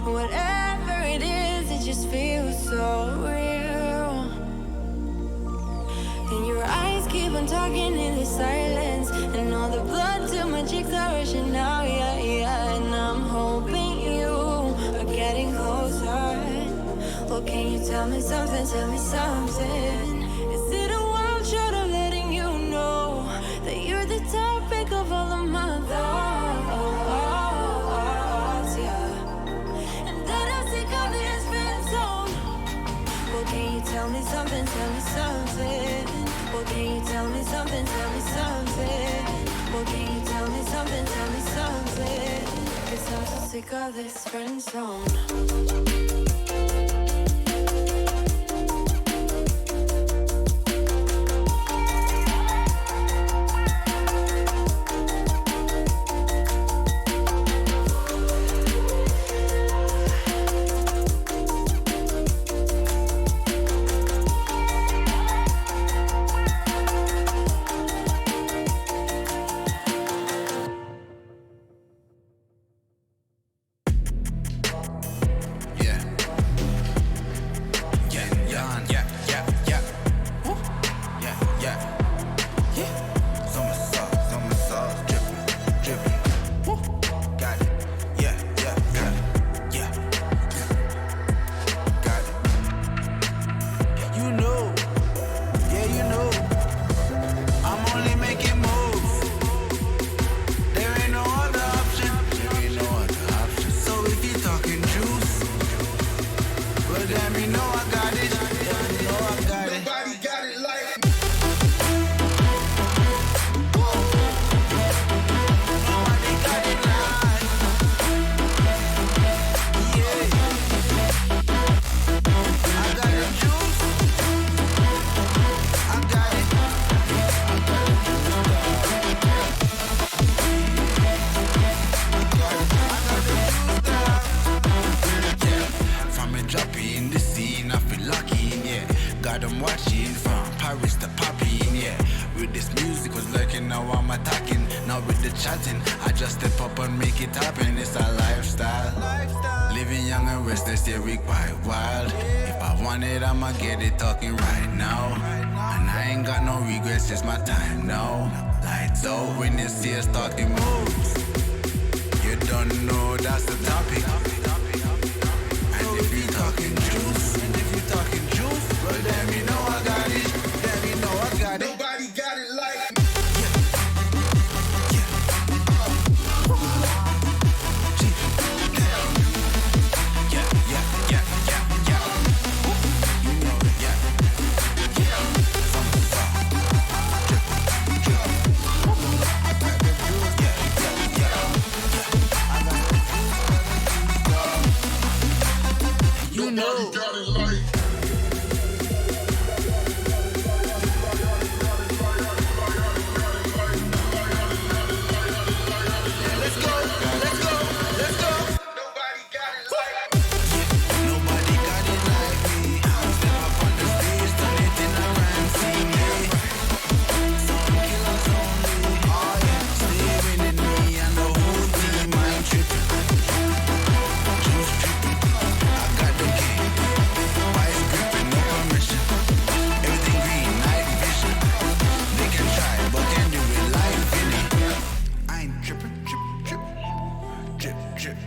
Whatever it is, it just feels so real. And your eyes keep on talking in the silence, and all the blood to my cheeks are rushing now, yeah, yeah. And I'm hoping you are getting closer. Well, can you tell me something, tell me something? Is it a wild shot of letting you know that you're the topic of all of my thoughts, yeah? And that I'm sick of this friend zone. Well, can you tell me something, tell me something? Well, can you tell me something, tell me something? Well, can you tell me something, tell me something? 'Cause I'm so sick of this friend zone.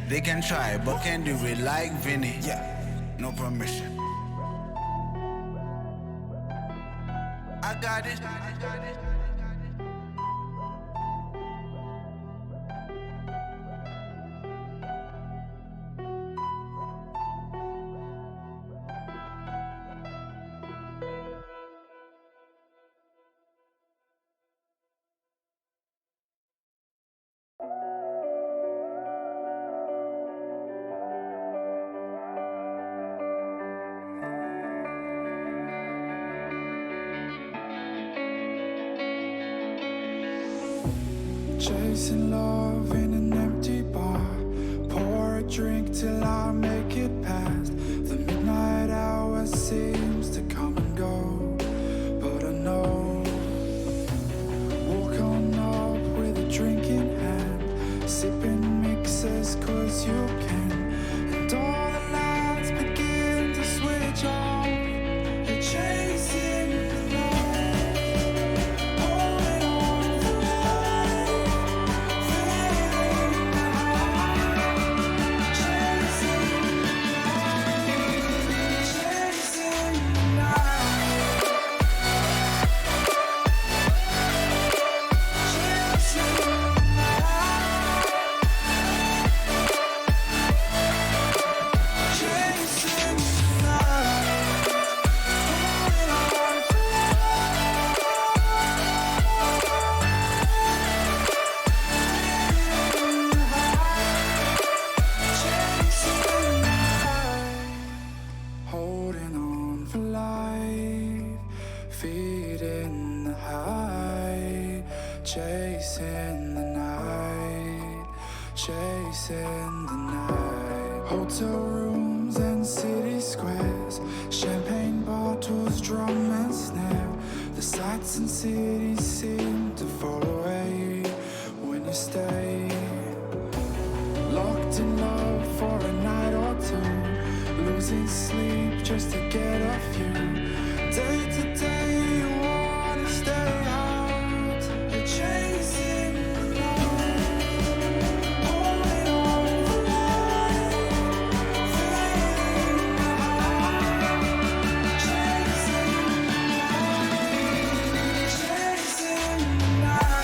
They can try, but can do it like Vinny. Yeah, no permission. I got it. Chasing love in an empty bar. Pour a drink till I make it past. The midnight hour seems to come and go, but I know. Walk on up with a drink in hand, sipping mixers 'cause you can. And Hotel rooms and city squares, champagne bottles, drum and snare. The sights and cities seem to fall away when you stay. Locked in love for a night or two, losing sleep just to get off you. Day to day you wanna stay out, you're chasing the light, holding on for life, feeling the high, chasing the light, chasing the night,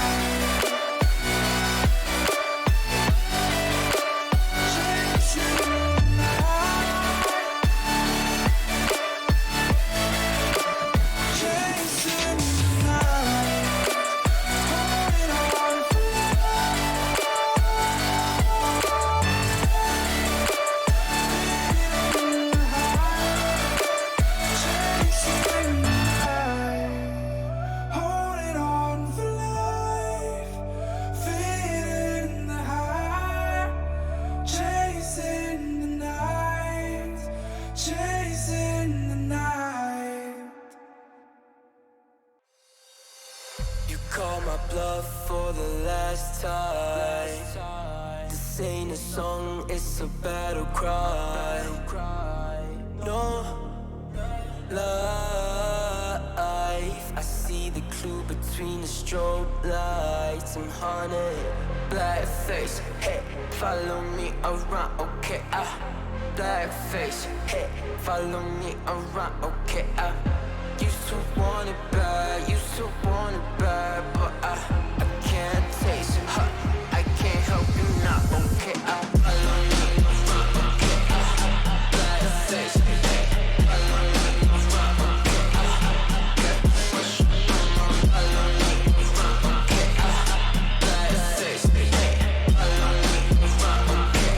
chasing the night, chasing the night, holding on for life, feeling the high, chasing the night, chasing the night. You call my bluff for the last time. This ain't a song, it's a battle cry. No life. I see the clue between the strobe lights. I'm haunted, black face. Hey, follow me around, okay? Black face. Hey, follow me around, okay? Used to want it bad, used to want it bad, but I can't taste it. I can't help you now, okay? Follow me around, okay? Black face. Hey, follow me around, okay? Follow me around, okay? Black face. Hey, follow me around, okay?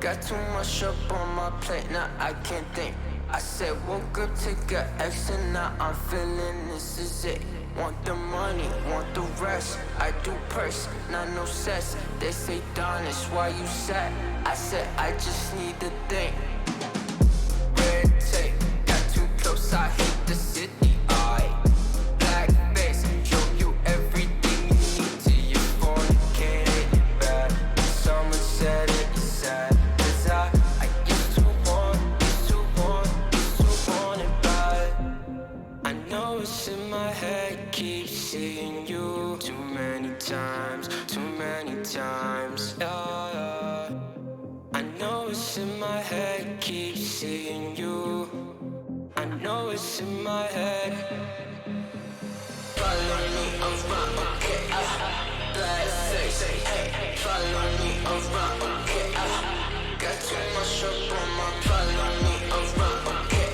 Got too much up on my plate, now I can't think. I said woke up to get X and now I'm feeling this is it. Want the money, want the rest. I do purse, not no cess. They say Donis, why you sad? I said I just need to think. Red tape, got too close, I hate the city. Black face, show you everything you need till you fornicate it bad. Someone said it's sad. I used to want it bad. I know it's in my head, keep seeing you too many times, yeah. I know it's in my head, keep seeing you. I know it's in my head. Follow me around, okay? Black face, hey, follow me around, okay? Got too much up on my follow me around, okay?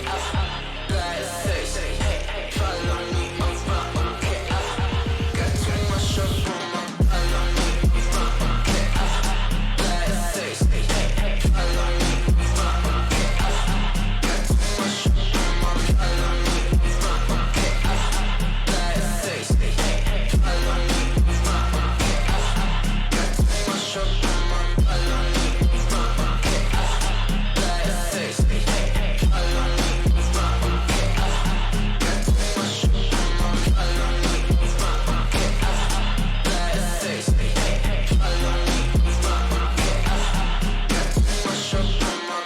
Black face, hey, follow me around, okay? Got too much up on my follow me around, okay? Black face, hey, follow me around, okay? Got too much up on my follow me around, okay? Black face, hey, follow me around, okay? Got too much up on my follow me around, okay? Black face, hey, follow me around, okay? Got too much up on my follow me around, okay? Black face, hey, follow me around, okay? Got too much up on my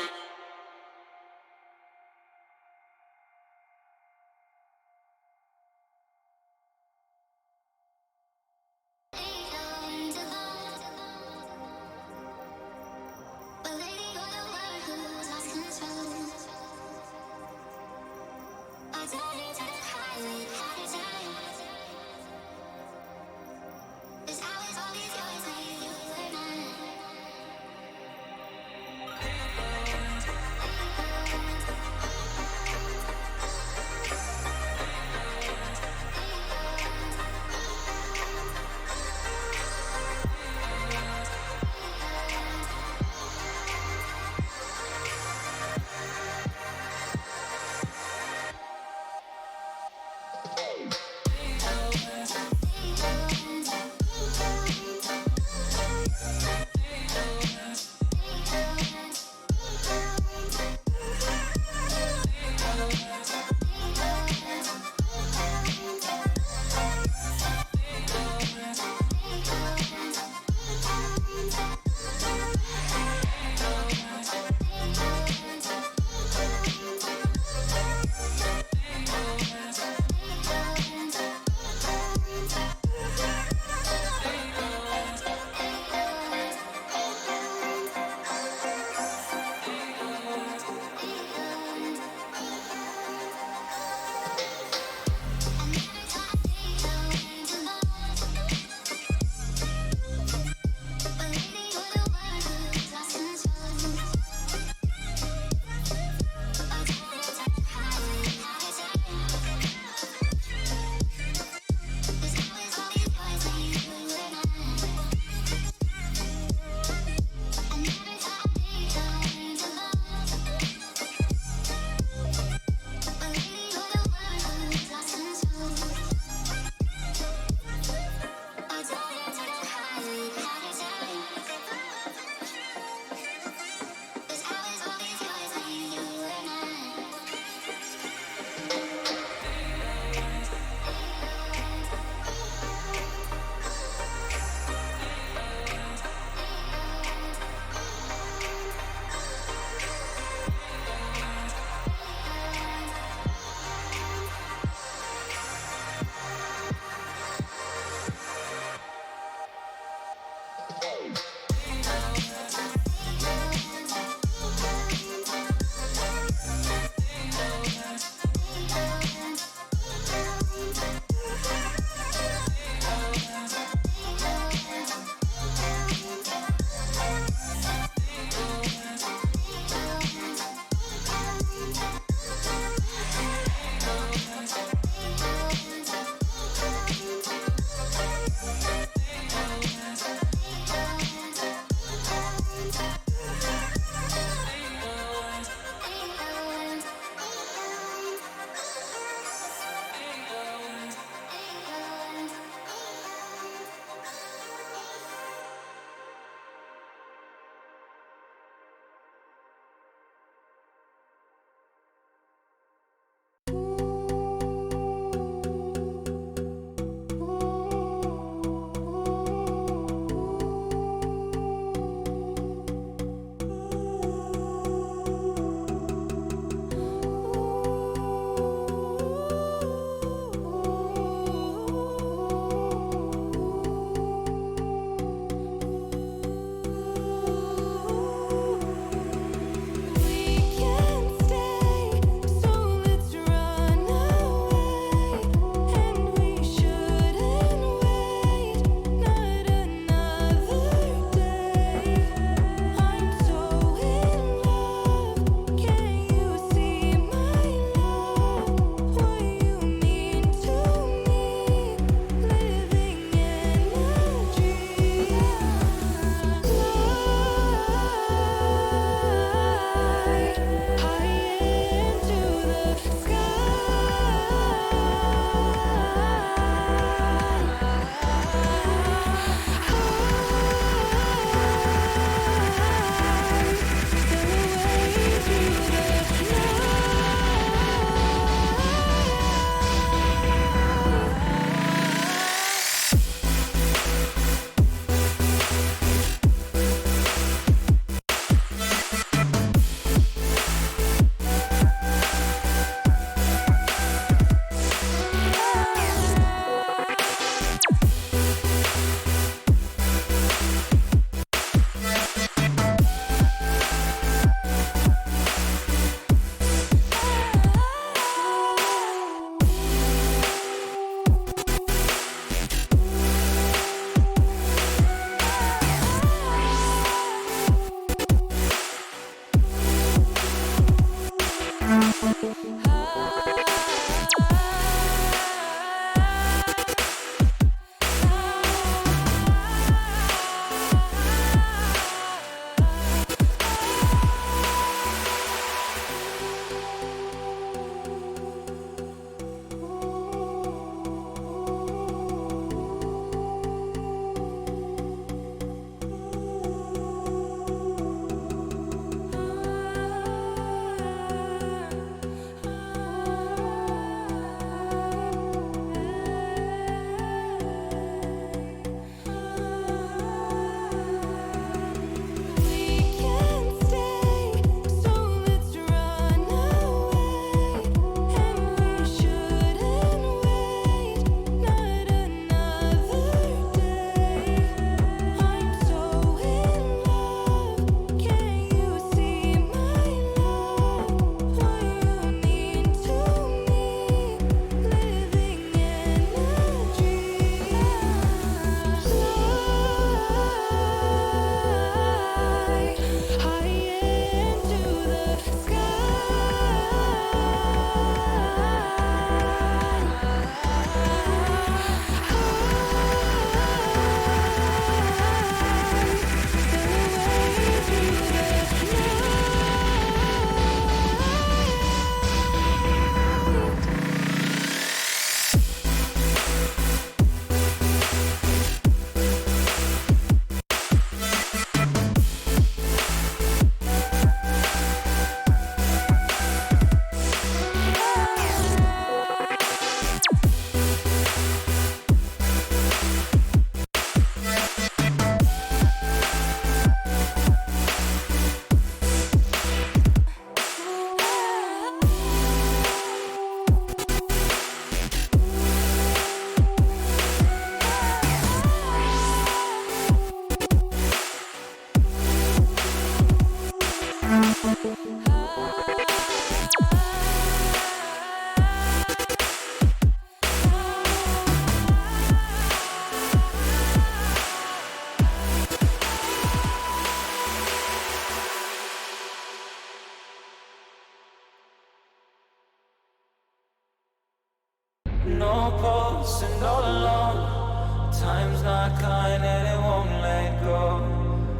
No pulse and all alone. Time's not kind and it won't let go.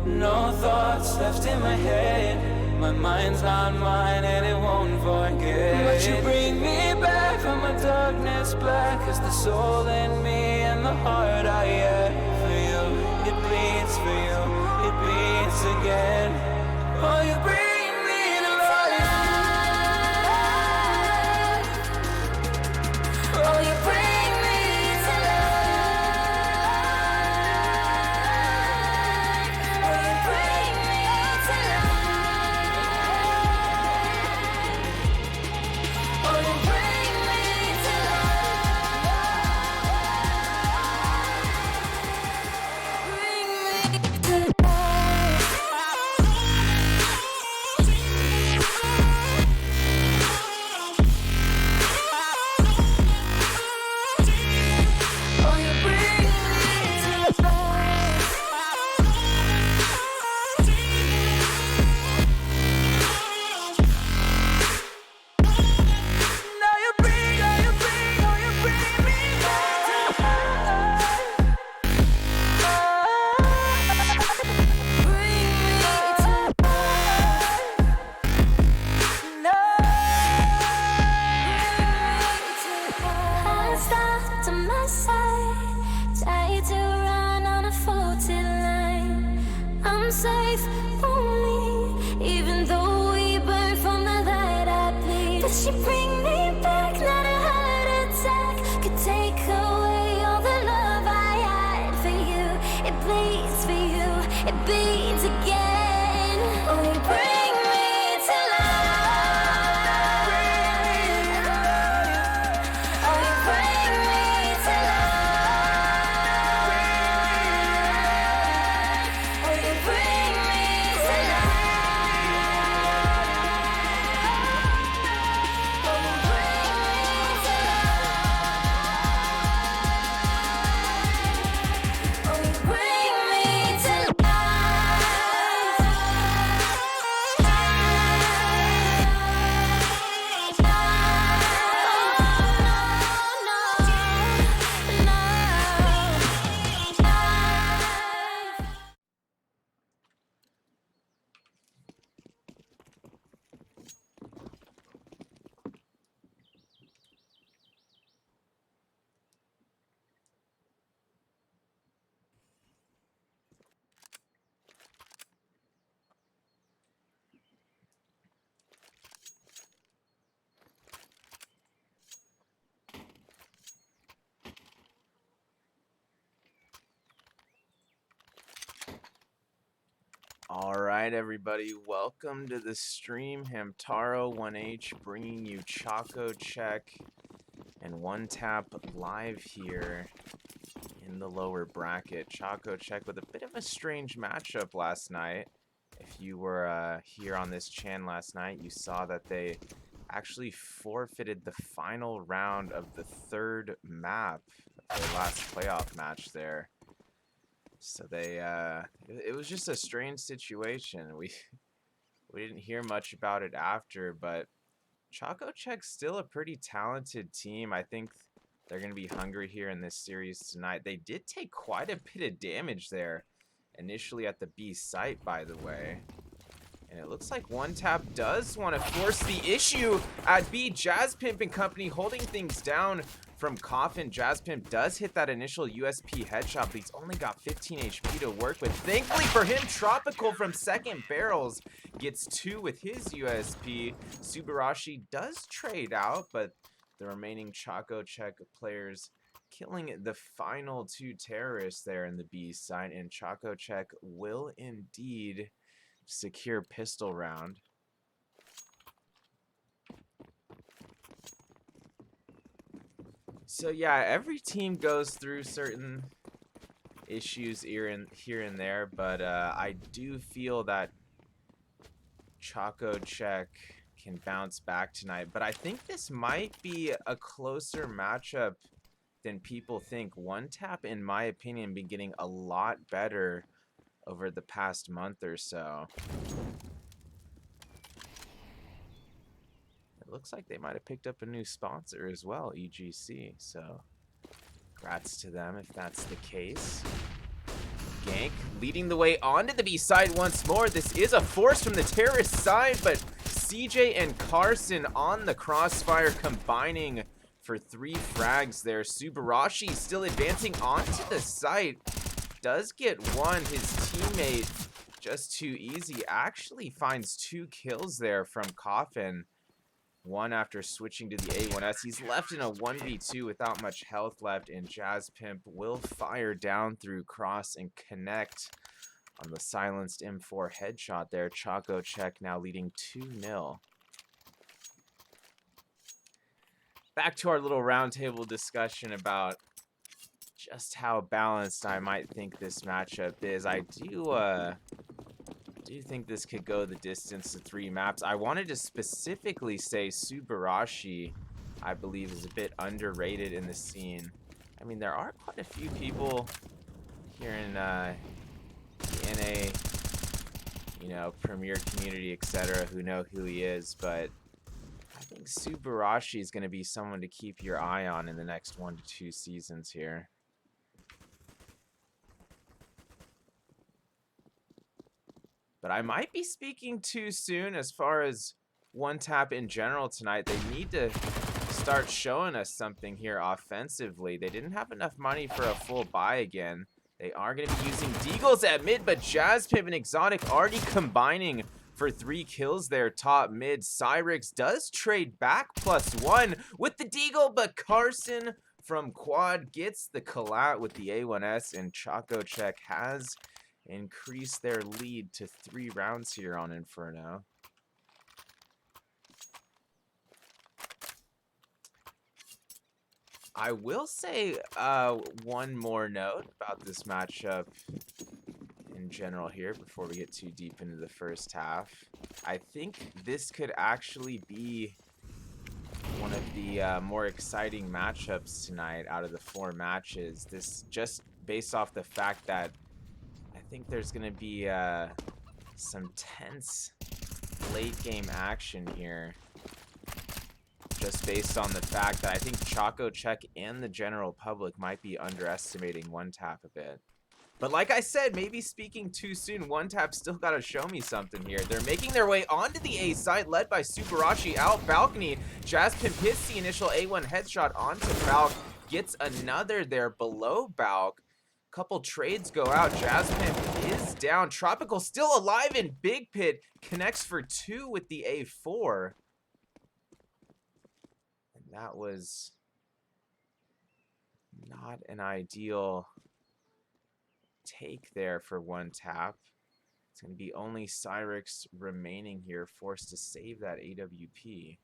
No thoughts left in my head. My mind's not mine and it won't forget. But you bring me back from my darkness black. Cause the soul in me and the heart I have for you. It bleeds for you, it beats again. Oh, you bring me to life. Oh, you bring me to life. Oh, you bring me to life. Oh, you bring me to life. Bring me to life. Oh, you bring me to life. Now you bring me back. Bring me to life. Stopped on my side, tried to run on a faulty line. I'm safe only, even though we burn from the light I bleed. But she bring me back, not a heart attack could take away all the love I had for you. It bleeds for you, it beats again. Oh, you bring me to life. Oh, you bring me to life. Oh, you bring me to life. Oh, you bring me to life. Oh, you bring me to life. right, everybody, welcome to the stream. Hamtaro 1H bringing you ChocoCheck and ONET4P live here in the lower bracket. ChocoCheck with a bit of a strange matchup last night. If you were here on this channel last night, you saw that they actually forfeited the final round of the third map of their last playoff match there. So they, it was just a strange situation. We didn't hear much about it after, but ChocoCheck's still a pretty talented team. I think they're going to be hungry here in this series tonight. They did take quite a bit of damage there initially at the B site, by the way. And it looks like ONET4P does want to force the issue at B. Jazzpimp and company holding things down from Coffin. Jazzpimp does hit that initial USP headshot, but he's only got 15 HP to work with. Thankfully for him, Tropical from second barrels gets 2 with his USP. Subarashi does trade out, but the remaining ChocoCheck players killing the final 2 terrorists there in the B side, and ChocoCheck will indeed secure pistol round. So yeah, every team goes through certain issues here and there, but I do feel that ChocoCheck can bounce back tonight. But I think this might be a closer matchup than people think. ONET4P, in my opinion, been getting a lot better over the past month or so. It looks like they might have picked up a new sponsor as well, EGC. So, congrats to them if that's the case. Gank leading the way onto the B side once more. This is a force from the terrorist side, but CJ and Carson on the crossfire combining for 3 frags there. Subarashi still advancing onto the site. Does get one. His teammate, just too easy, actually finds 2 kills there from Coffin. 1 after switching to the A1S. He's left in a 1v2 without much health left, and Jazzpimp will fire down through cross and connect on the silenced M4 headshot there. ChocoCheck now leading 2-0. Back to our little roundtable discussion about just how balanced I might think this matchup is. I do think this could go the distance to 3 maps. I wanted to specifically say Subarashi, I believe, is a bit underrated in the scene. I mean, there are quite a few people here in the NA, you know, Premier community, etc., who know who he is, but I think Subarashi is going to be someone to keep your eye on in the next 1 to 2 seasons here. But I might be speaking too soon as far as ONET4P in general tonight. They need to start showing us something here offensively. They didn't have enough money for a full buy again. They are going to be using Deagles at mid, but Jazzpimp and Exotic already combining for 3 kills there top mid. Cyrix does trade back +1 with the Deagle, but Carson from quad gets the collat with the A1S, and ChocoCheck has increase their lead to 3 rounds here on Inferno. I will say one more note about this matchup in general here before we get too deep into the first half. I think this could actually be one of the more exciting matchups tonight out of the 4 matches. This just based off the fact that I think there's going to be some tense late game action here, just based on the fact that I think ChocoCheck and the general public might be underestimating ONET4P a bit. But like I said, maybe speaking too soon, ONET4P still got to show me something here. They're making their way onto the A side, led by Subarashi out balcony. Jazzpimp hits the initial A1 headshot onto Balk, gets another there below Balk. Couple trades go out. Jazzpimp is down. Tropical still alive in Big Pit. Connects for 2 with the A4. And that was not an ideal take there for ONET4P. It's going to be only Cyrix remaining here, forced to save that AWP.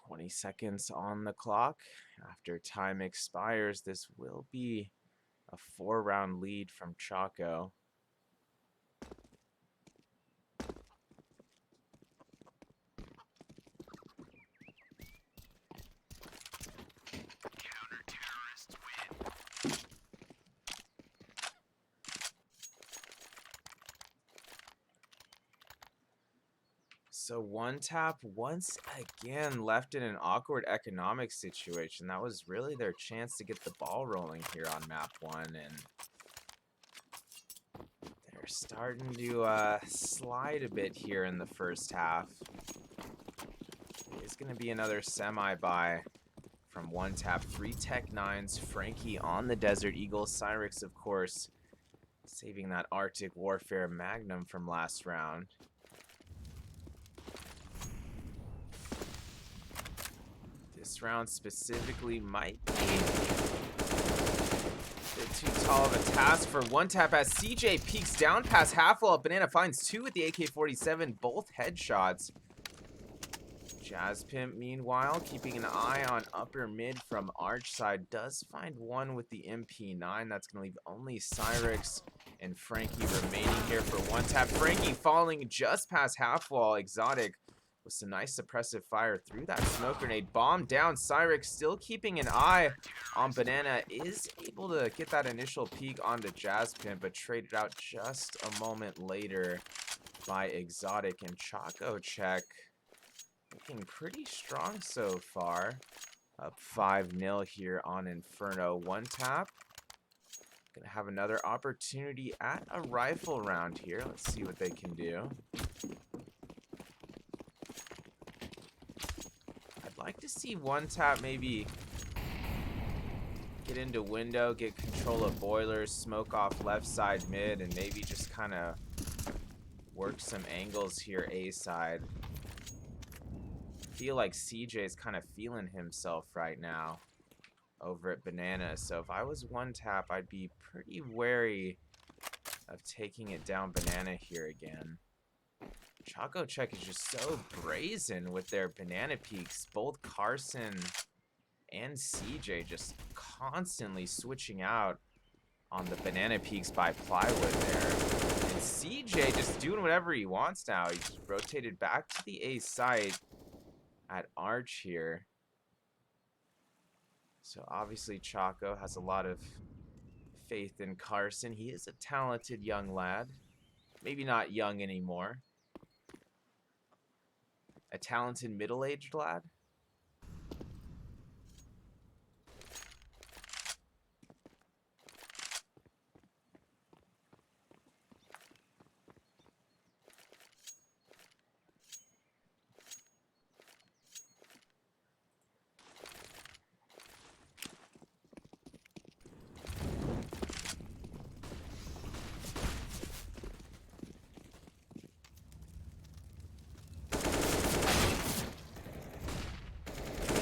"20 seconds on the clock. After time expires, this will be a 4-round lead from Choco. So ONETAP once again left in an awkward economic situation. That was really their chance to get the ball rolling here on map 1, and they're starting to slide a bit here in the first half. It's going to be another semi-buy from ONETAP. 3 Tech 9s, Frankie on the Desert Eagle, Cyrix, of course, saving that Arctic Warfare Magnum from last round. This round specifically might be a bit too tall of a task for ONETAP as CJ peeks down past half wall. Banana finds 2 with the AK-47, both headshots. Jazz Pimp, meanwhile, keeping an eye on upper mid from Arch side, does find 1 with the MP9. That's going to leave only Cyrix and Frankie remaining here for ONETAP. Frankie falling just past half wall. Exotic with some nice suppressive fire through that smoke grenade. Bomb down. Cyrix still keeping an eye on Banana. Is able to get that initial peek onto Jazz Pimp, but traded out just a moment later by Exotic. And ChocoCheck looking pretty strong so far. Up 5-0 here on Inferno. ONETAP gonna have another opportunity at a rifle round here. Let's see what they can do. I'd like to see ONETAP maybe get into window, get control of boilers, smoke off left side mid, and maybe just kind of work some angles here A side. Feel like CJ is kind of feeling himself right now over at Banana. So if I was ONETAP, I'd be pretty wary of taking it down Banana here again. ChocoCheck is just so brazen with their Banana peaks. Both Carson and CJ just constantly switching out on the Banana peaks by Plywood there. And CJ just doing whatever he wants now. He's rotated back to the A site at Arch here. So obviously Choco has a lot of faith in Carson. He is a talented young lad. Maybe not young anymore. A talented middle-aged lad.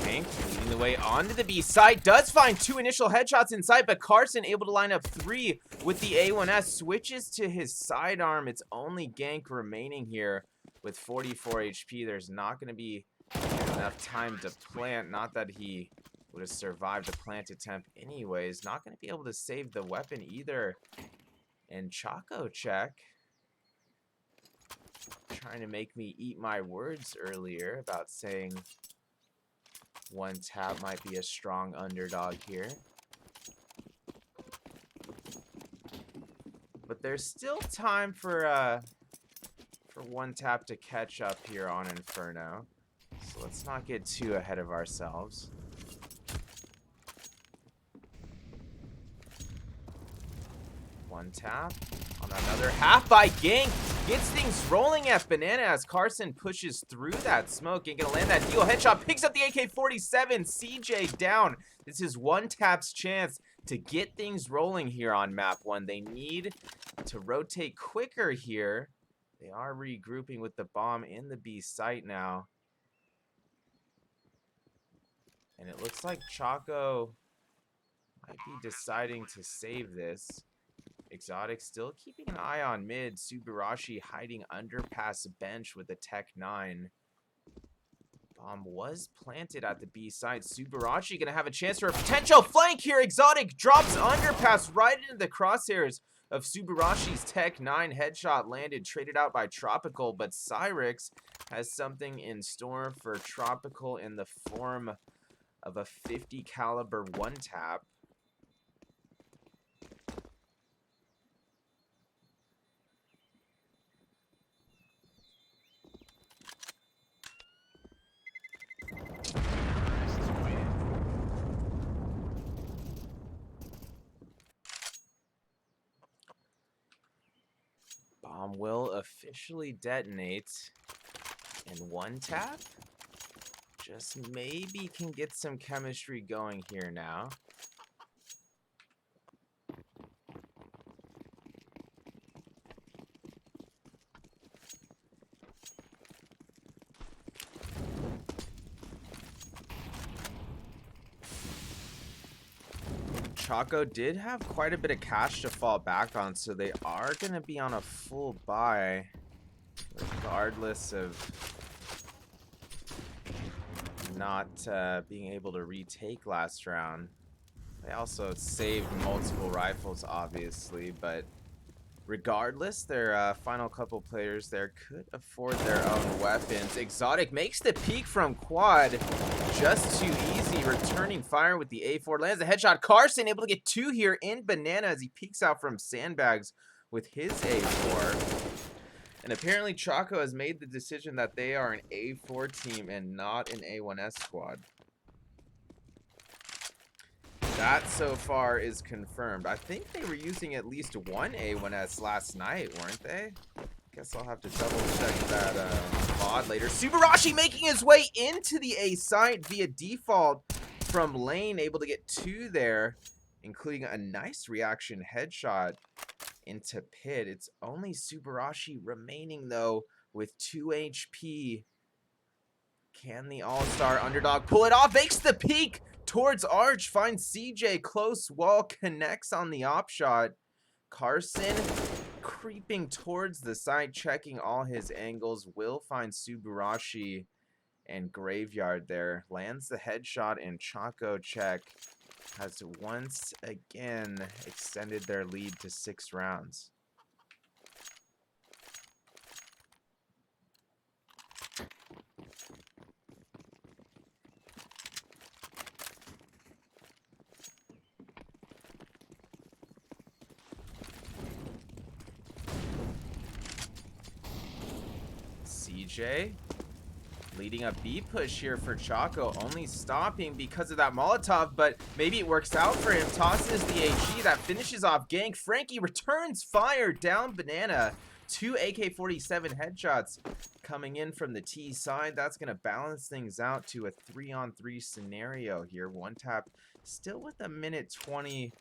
Leading the way onto the B side, does find 2 initial headshots inside, but Carson able to line up 3 with the A1S, switches to his sidearm. It's only Gank remaining here with 44 HP. There's not going to be enough time to plant. Not that he would have survived the plant attempt anyways. Not going to be able to save the weapon either. And ChocoCheck trying to make me eat my words earlier about saying ONETAP might be a strong underdog here. But there's still time for ONETAP to catch up here on Inferno. So let's not get too ahead of ourselves. ONETAP on another half by Gank. Gets things rolling at Banana as Carson pushes through that smoke. Ain't gonna land that deal. Headshot picks up the AK-47. CJ down. This is one tap's chance to get things rolling here on map 1. They need to rotate quicker here. They are regrouping with the bomb in the B site now. And it looks like Choco might be deciding to save this. Exotic still keeping an eye on mid. Subarashi hiding underpass bench with the Tech 9. Bomb was planted at the B side. Subarashi gonna have a chance for a potential flank here. Exotic drops underpass right into the crosshairs of Subarashi's Tech 9. Headshot landed, traded out by Tropical, but Cyrix has something in store for Tropical in the form of a 50 caliber one tap. Bomb will officially detonate, and one tap just maybe can get some chemistry going here now. Choco did have quite a bit of cash to fall back on, so they are going to be on a full buy, regardless of not being able to retake last round. They also saved multiple rifles, obviously, but regardless, their final couple players there could afford their own weapons. Exotic makes the peek from quad. Just too easy, returning fire with the A4. Lands a headshot. Carson able to get 2 here in Banana as he peeks out from sandbags with his A4. And apparently Choco has made the decision that they are an A4 team and not an A1S squad. That so far is confirmed. I think they were using at least one A1S last night, weren't they? Guess I'll have to double check that VOD later. Subarashi making his way into the A site via default from lane, able to get 2 there, including a nice reaction headshot into pit. It's only Subarashi remaining though with 2 HP. Can the all-star underdog pull it off? Makes the peek towards Arch, finds CJ close wall, connects on the op shot. Carson creeping towards the side, checking all his angles, will find Subarashi and Graveyard there. Lands the headshot, and ChocoCheck has once again extended their lead to 6 rounds. CJ leading a B push here for Choco, only stopping because of that Molotov, but maybe it works out for him. Tosses the AG, that finishes off Gank. Frankie returns fire down Banana. 2 AK-47 headshots coming in from the T side. That's going to balance things out to a 3-on-3 scenario here. One tap still with a minute 20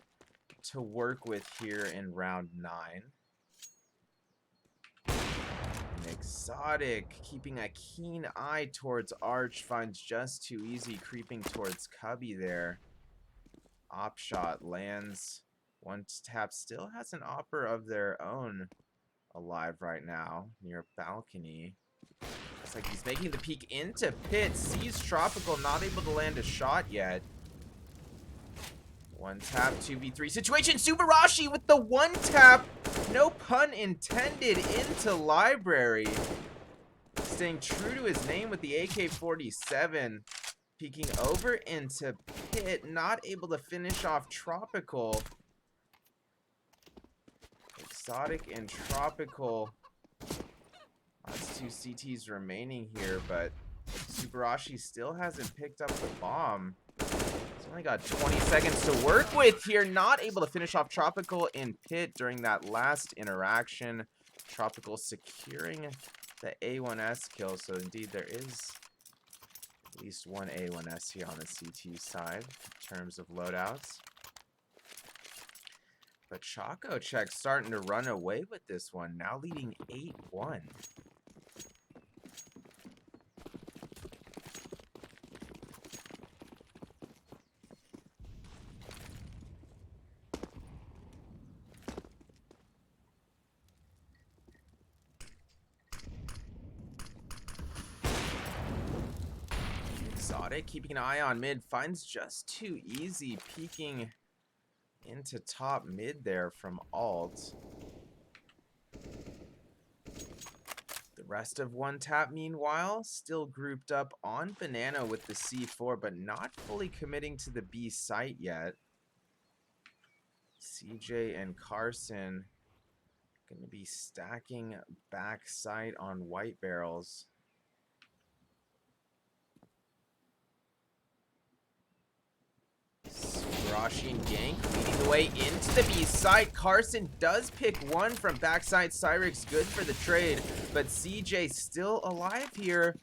to work with here in round 9. Exotic keeping a keen eye towards Arch, finds just too easy, creeping towards Cubby there. Op shot lands. One tap still has an opper of their own alive right now near balcony. Looks like he's making the peek into pit. Sees Tropical, not able to land a shot yet. One tap, 2v3 situation. Subarashi with the one tap, no pun intended, into library. Staying true to his name with the AK-47. Peeking over into pit, not able to finish off Tropical. Exotic and Tropical. That's 2 CTs remaining here, but Subarashi still hasn't picked up the bomb. He's only got 20 seconds to work with here. Not able to finish off Tropical in pit during that last interaction. Tropical securing the A1S kill, so indeed there is at least one A1S here on the CT side in terms of loadouts. But ChocoCheck starting to run away with this one, now leading 8-1. Exotic keeping an eye on mid, finds just too easy, peeking into top mid there from alt. The rest of ONETAP, meanwhile, still grouped up on banana with the C4, but not fully committing to the B site yet. CJ and Carson going to be stacking back site on white barrels. Rashi and Gank leading the way into the B site. Carson does pick one from backside. Cyrix good for the trade, but CJ still alive here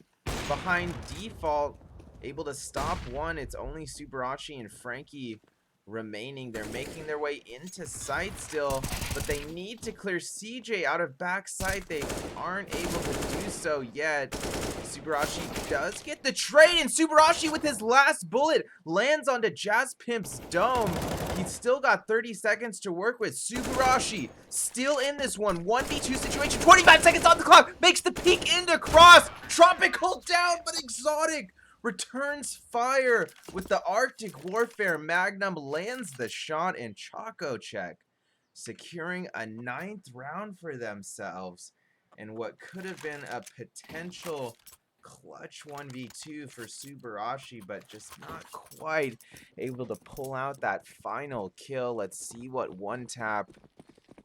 behind default, able to stop one. It's only Subarashi and Frankie remaining. They're making their way into site still, but they need to clear CJ out of backside. They aren't able to do so yet. Subarashi does get the trade, and Subarashi with his last bullet lands onto Jazz Pimp's dome. He's still got 30 seconds to work with. Subarashi still in this one. 1v2 situation. 25 seconds on the clock. Makes the peek into cross. Tropical down, but Exotic returns fire with the Arctic Warfare Magnum, lands the shot, and ChocoCheck securing a 9th round for themselves and what could have been a potential clutch 1v2 for Subarashi, but just not quite able to pull out that final kill. Let's see what ONETAP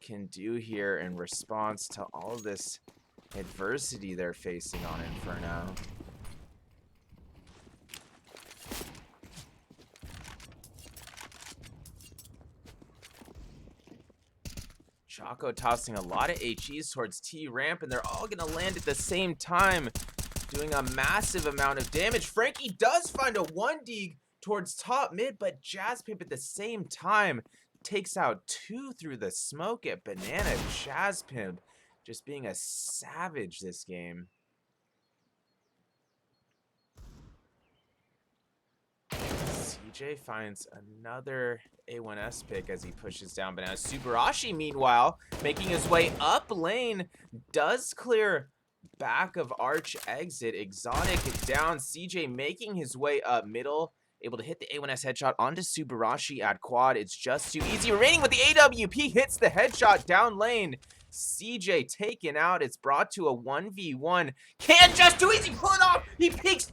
can do here in response to all this adversity they're facing on Inferno. Choco tossing a lot of HEs towards T ramp, and they're all going to land at the same time, doing a massive amount of damage. Frankie does find a 1D towards top mid, but Jazz Pimp at the same time takes out 2 through the smoke at banana. Jazz Pimp just being a savage this game. CJ finds another A1S pick as he pushes down banana. Subarashi, meanwhile, making his way up lane, does clear back of arch exit. Exotic down. CJ making his way up middle, able to hit the A1S headshot onto Subarashi at quad. It's just too easy. Remaining with the AWP, hits the headshot down lane. CJ taken out. It's brought to a 1v1. Can just too easy pull it off. He peeks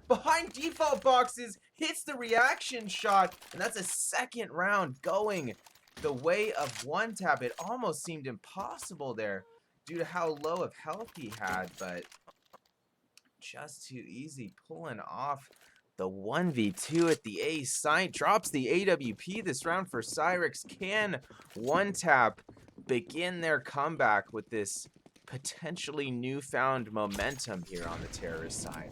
behind default boxes, hits the reaction shot, and that's a 2nd round going the way of ONETAP. It almost seemed impossible there due to how low of health he had, but just too easy pulling off the 1v2 at the A site. Drops the AWP this round for Cyrix. Can ONETAP begin their comeback with this potentially newfound momentum here on the terrorist side?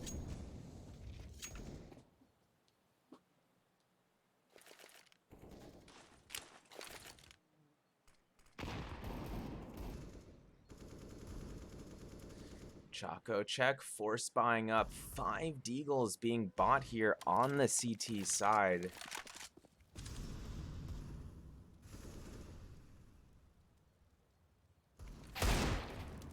ChocoCheck force buying up 5 deagles being bought here on the CT side.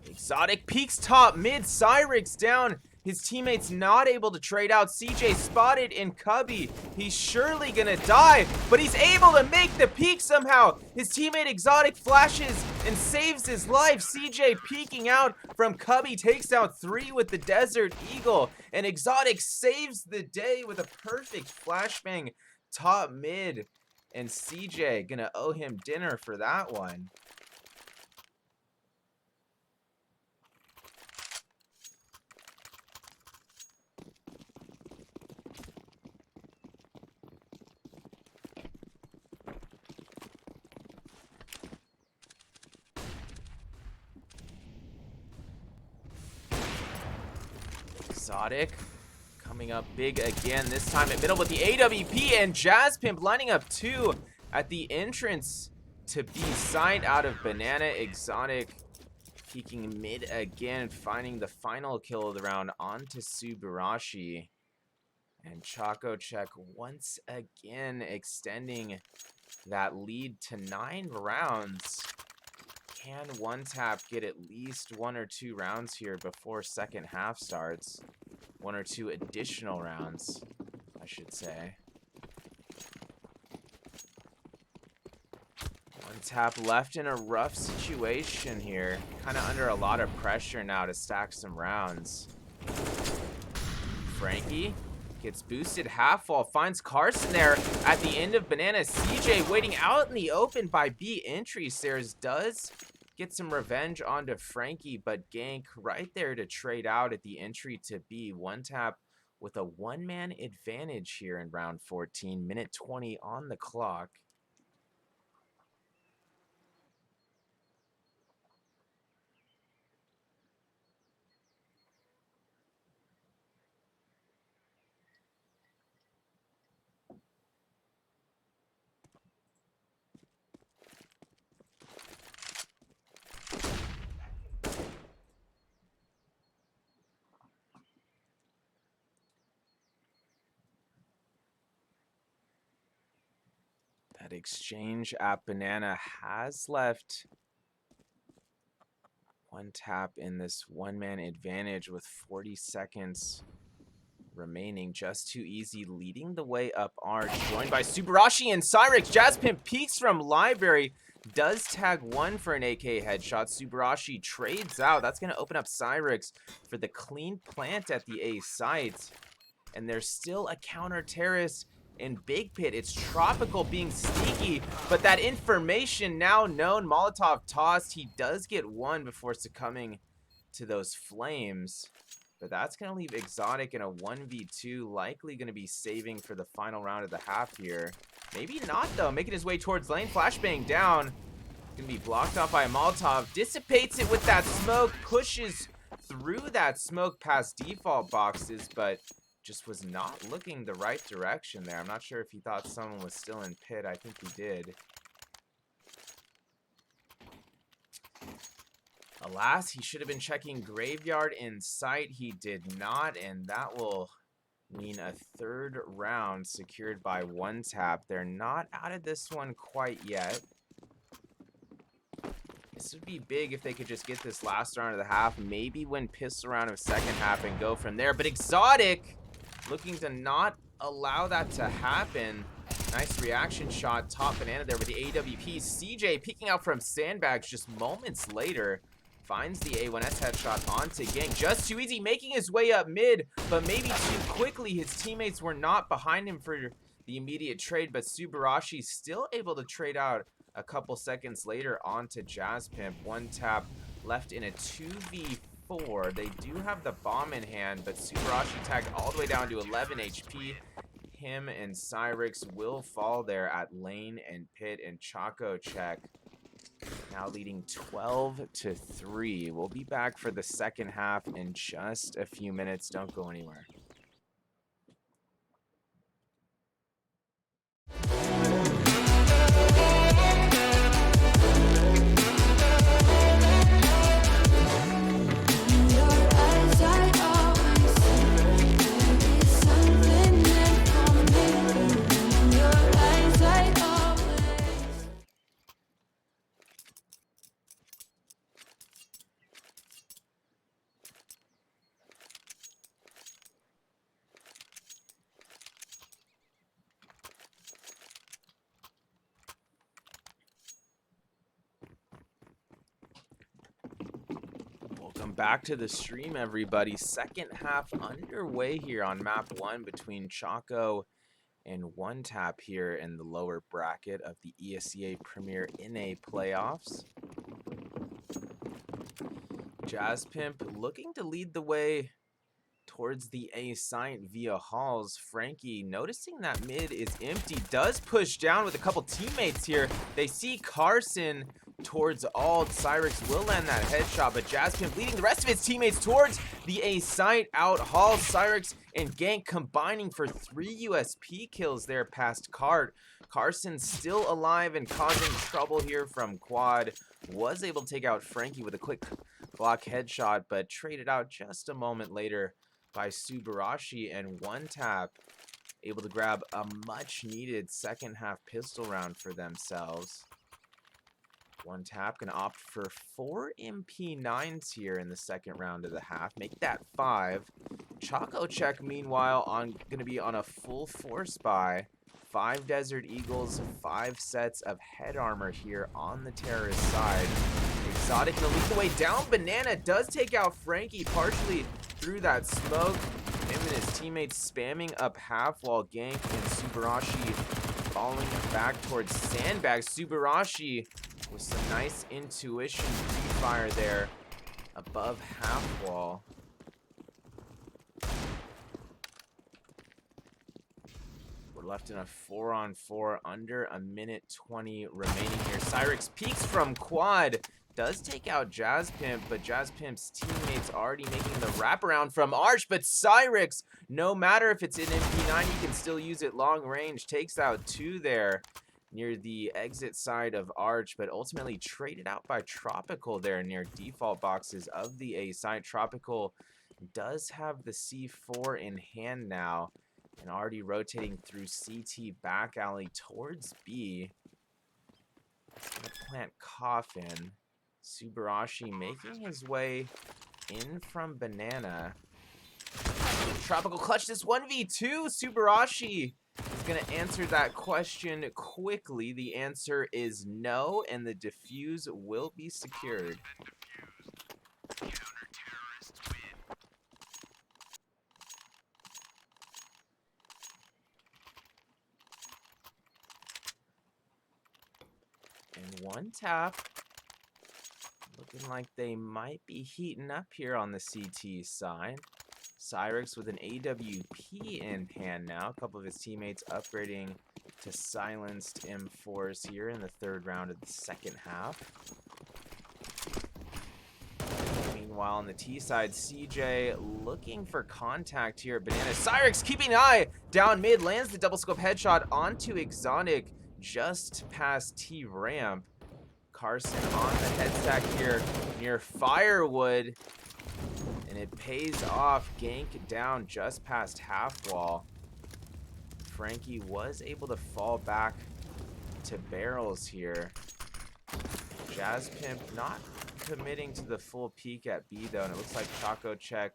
Exotic peaks top mid. Cyrix down. His teammates not able to trade out. CJ spotted in Cubby. He's surely gonna die, but he's able to make the peek somehow. His teammate Exotic flashes and saves his life. CJ peeking out from Cubby, takes out 3 with the Desert Eagle, and Exotic saves the day with a perfect flashbang top mid. And CJ gonna owe him dinner for that one. Exotic coming up big again, this time at middle with the AWP, and Jazz Pimp lining up 2 at the entrance to B side out of Banana. Exotic peeking mid again, finding the final kill of the round onto Subarashi. And ChocoCheck once again extending that lead to 9 rounds. Can ONETAP get at least 1 or 2 rounds here before second half starts? 1 or 2 additional rounds, I should say. ONETAP left in a rough situation here. Kind of under a lot of pressure now to stack some rounds. Frankie gets boosted half wall, finds Carson there at the end of Banana. CJ waiting out in the open by B entry. Sayers does get some revenge onto Frankie, but Gank right there to trade out at the entry to B. ONETAP with a one-man advantage here in round 14, minute 20 on the clock. That exchange at Banana has left ONETAP in this one-man advantage with 40 seconds remaining. Just too easy, leading the way up Arch, joined by Subarashi and Cyrix. Jazz Pimp peeks from Library, does tag 1 for an AK headshot. Subarashi trades out. That's going to open up Cyrix for the clean plant at the A site. And there's still a counter terrace in Big Pit. It's Tropical being sneaky, but that information now known. Molotov tossed. He does get 1 before succumbing to those flames. But that's going to leave Exotic in a 1v2, likely going to be saving for the final round of the half here. Maybe not, though. Making his way towards lane. Flashbang down. Going to be blocked off by a Molotov. Dissipates it with that smoke. Pushes through that smoke past default boxes, but just was not looking the right direction there. I'm not sure if he thought someone was still in pit. I think he did. Alas, he should have been checking Graveyard in sight. He did not, and that will mean a 3rd round secured by ONETAP. They're not out of this one quite yet. This would be big if they could just get this last round of the half, maybe win pistol round of second half and go from there. But Exotic looking to not allow that to happen. Nice reaction shot, top Banana there with the AWP. CJ peeking out from sandbags just moments later. Finds the A1S headshot onto Gang. Just too easy, making his way up mid, but maybe too quickly. His teammates were not behind him for the immediate trade, but Subarashi still able to trade out a couple seconds later onto Jazz Pimp. ONETAP left in a 2v4. They do have the bomb in hand, but Subarashi tagged all the way down to 11 HP. Him and Cyrix will fall there at lane and pit, and ChocoCheck now leading 12-3. We'll be back for the second half in just a few minutes. Don't go anywhere. Back to the stream, everybody. Second half underway here on map 1 between Choco and ONETAP here in the lower bracket of the ESEA Premier NA playoffs. Jazz Pimp looking to lead the way towards the A site via Halls. Frankie noticing that mid is empty, does push down with a couple teammates here. They see Carson towards ult. Cyrix will land that headshot, but Jazzpimp leading the rest of his teammates towards the A site. Out Hall, Cyrix and Gank combining for 3 USP kills there past Cart. Carson still alive and causing trouble here from Quad. Was able to take out Frankie with a quick block headshot, but traded out just a moment later by Subarashi, and ONETAP able to grab a much needed second half pistol round for themselves. ONETAP can opt for 4 MP9s here in the second round of the half, make that 5. ChocoCheck meanwhile gonna be on a full force buy. 5 Desert Eagles, 5 sets of head armor here on the terrorist side. Exotic gonna lead the way down. Banana does take out Frankie partially through that smoke. Him and his teammates spamming up half while Gank and Subarashi falling back towards sandbags. Subarashi with some nice intuition pre-fire there above half wall. We're left in a 4-on-4, under a minute 20 remaining here. Cyrix peeks from quad. Does take out Jazzpimp, but Jazzpimp's teammates already making the wraparound from Arch, but Cyrix, no matter if it's in MP9, you can still use it long range. Takes out 2 there near the exit side of Arch, but ultimately traded out by Tropical there near default boxes of the A side. Tropical does have the C4 in hand now and already rotating through CT back alley towards B. Gonna plant Coffin. Subarashi making his way in from Banana. Tropical clutch this 1v2. Subarashi is going to answer that question quickly. The answer is no, and the defuse will be secured. And ONETAP looking like they might be heating up here on the CT side. Cyrix with an AWP in hand now. A couple of his teammates upgrading to silenced M4s here in the third round of the second half. Meanwhile, on the T side, CJ looking for contact here at Banana. Cyrix keeping an eye down mid, lands the double scope headshot onto Exotic just past T ramp. Carson on the head stack here near Firewood, and it pays off. Gank down just past half wall. Frankie was able to fall back to barrels here. Jazzpimp not committing to the full peak at B though, and it looks like ChocoCheck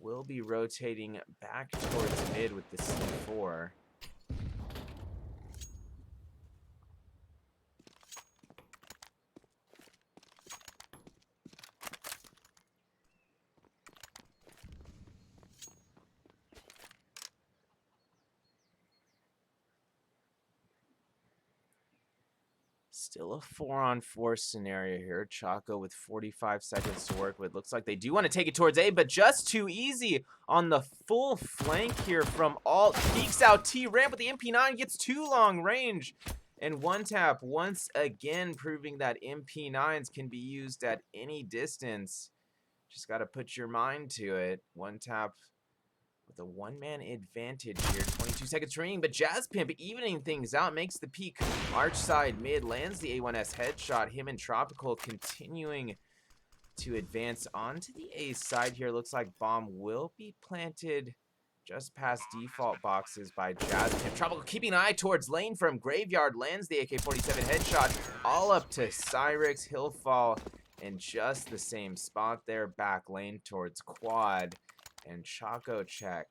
will be rotating back towards mid with the C4. Still a 4-on-4 scenario here. Choco with 45 seconds to work with. Looks like they do want to take it towards A, but just too easy on the full flank here from Alt. Peeks out T ramp with the MP9, gets too long range. And ONETAP once again proving that MP9s can be used at any distance. Just got to put your mind to it. ONETAP with a one-man advantage here. 22 seconds remaining, but Jazzpimp evening things out, makes the peak arch side mid, lands the A1S headshot. Him and Tropical continuing to advance onto the A side here. Looks like bomb will be planted just past default boxes by Jazzpimp. Tropical keeping an eye towards lane from Graveyard, lands the AK-47 headshot all up to Cyrix. He'll fall in just the same spot there, back lane towards quad. And ChocoCheck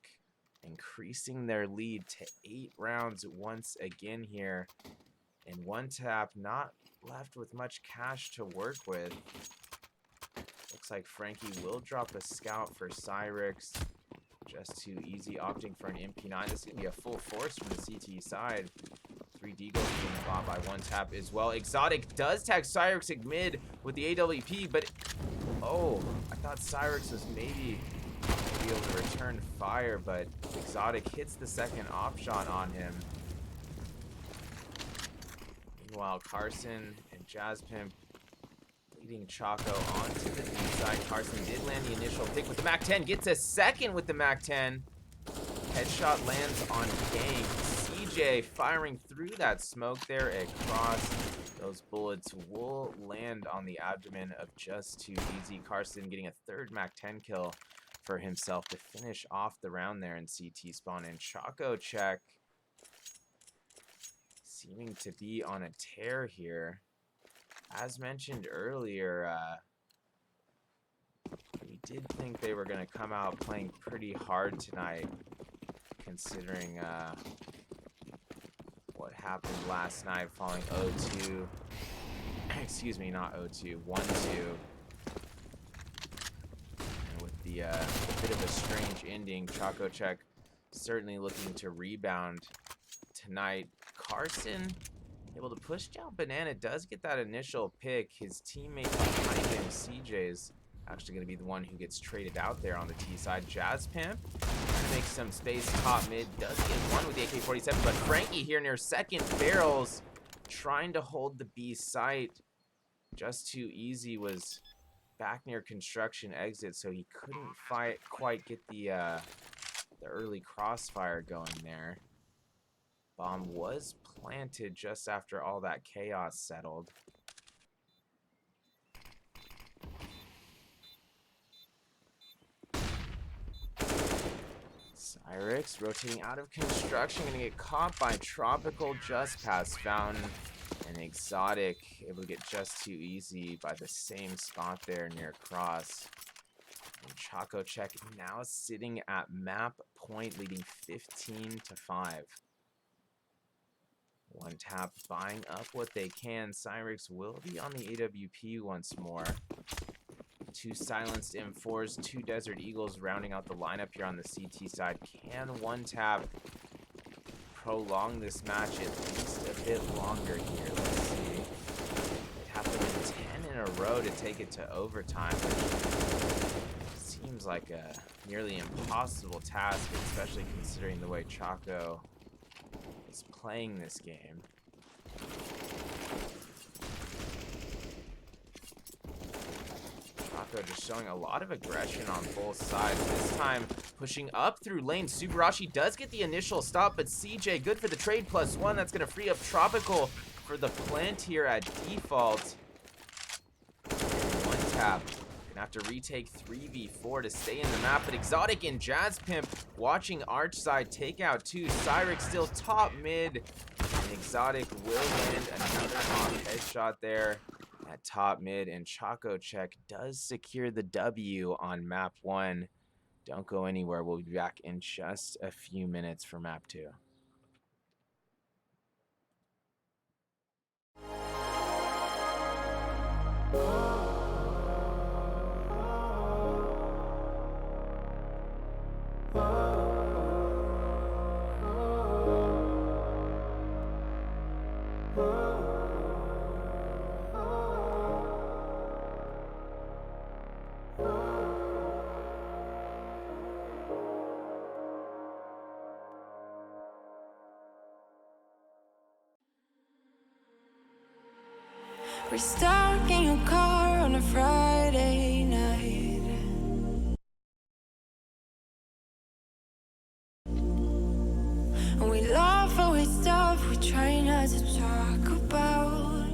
increasing their lead to 8 rounds once again here. And ONETAP not left with much cash to work with. Looks like Frankie will drop a scout for Cyrix. Just too easy, opting for an MP9. This is going to be a full force from the CT side. 3 Deagles being bought by ONETAP as well. Exotic does tag Cyrix at mid with the AWP, but oh, I thought Cyrix was maybe be able to return fire, but Exotic hits the second op shot on him. Meanwhile, Carson and Jazz Pimp leading Choco onto the deep side. Carson did land the initial pick with the MAC-10, gets a second with the MAC-10. Headshot lands on Gang. CJ firing through that smoke there across. Those bullets will land on the abdomen of Just Too Easy. Carson getting a third MAC-10 kill for himself to finish off the round there in CT spawn. And ChocoCheck seeming to be on a tear here. As mentioned earlier, we did think they were going to come out playing pretty hard tonight, considering what happened last night, falling 0-2. Excuse me, not 0-2, 1-2. And with the bit of a strange ending, ChocoCheck certainly looking to rebound tonight. Carson able to push down Banana, does get that initial pick. His teammate behind him, CJ's actually going to be the one who gets traded out there on the T side. Jazz Pimp makes some space top mid, does get one with the AK-47, but Frankie here near second barrels, trying to hold the B site. Just Too Easy was back near construction exit, so he couldn't quite get the early crossfire going there. Bomb was planted just after all that chaos settled. Cyrix rotating out of construction, gonna get caught by Tropical just past Fountain, and Exotic able to get Just Too Easy by the same spot there near cross. And ChocoCheck now sitting at map point, leading 15-5. One tap buying up what they can. Cyrix will be on the AWP once more. Two silenced M4s, two Desert Eagles rounding out the lineup here on the CT side. Can one tap prolong this match at least a bit longer here? Let's see. They'd have to win 10 in a row to take it to overtime, which seems like a nearly impossible task, especially considering the way Choco is playing this game. Choco just showing a lot of aggression on both sides. This time pushing up through lane. Subarashi does get the initial stop, but CJ good for the trade +1. That's going to free up Tropical for the plant here at default. One tap. Gonna have to retake 3v4 to stay in the map, but Exotic and Jazz Pimp watching Arch side take out two. Cyrix still top mid, and Exotic will land another off headshot there at top mid, and ChocoCheck does secure the W on map 1. Don't go anywhere. We'll be back in just a few minutes for map 2. We're stuck in your car on a Friday night. And we laugh away stuff we try not to talk about.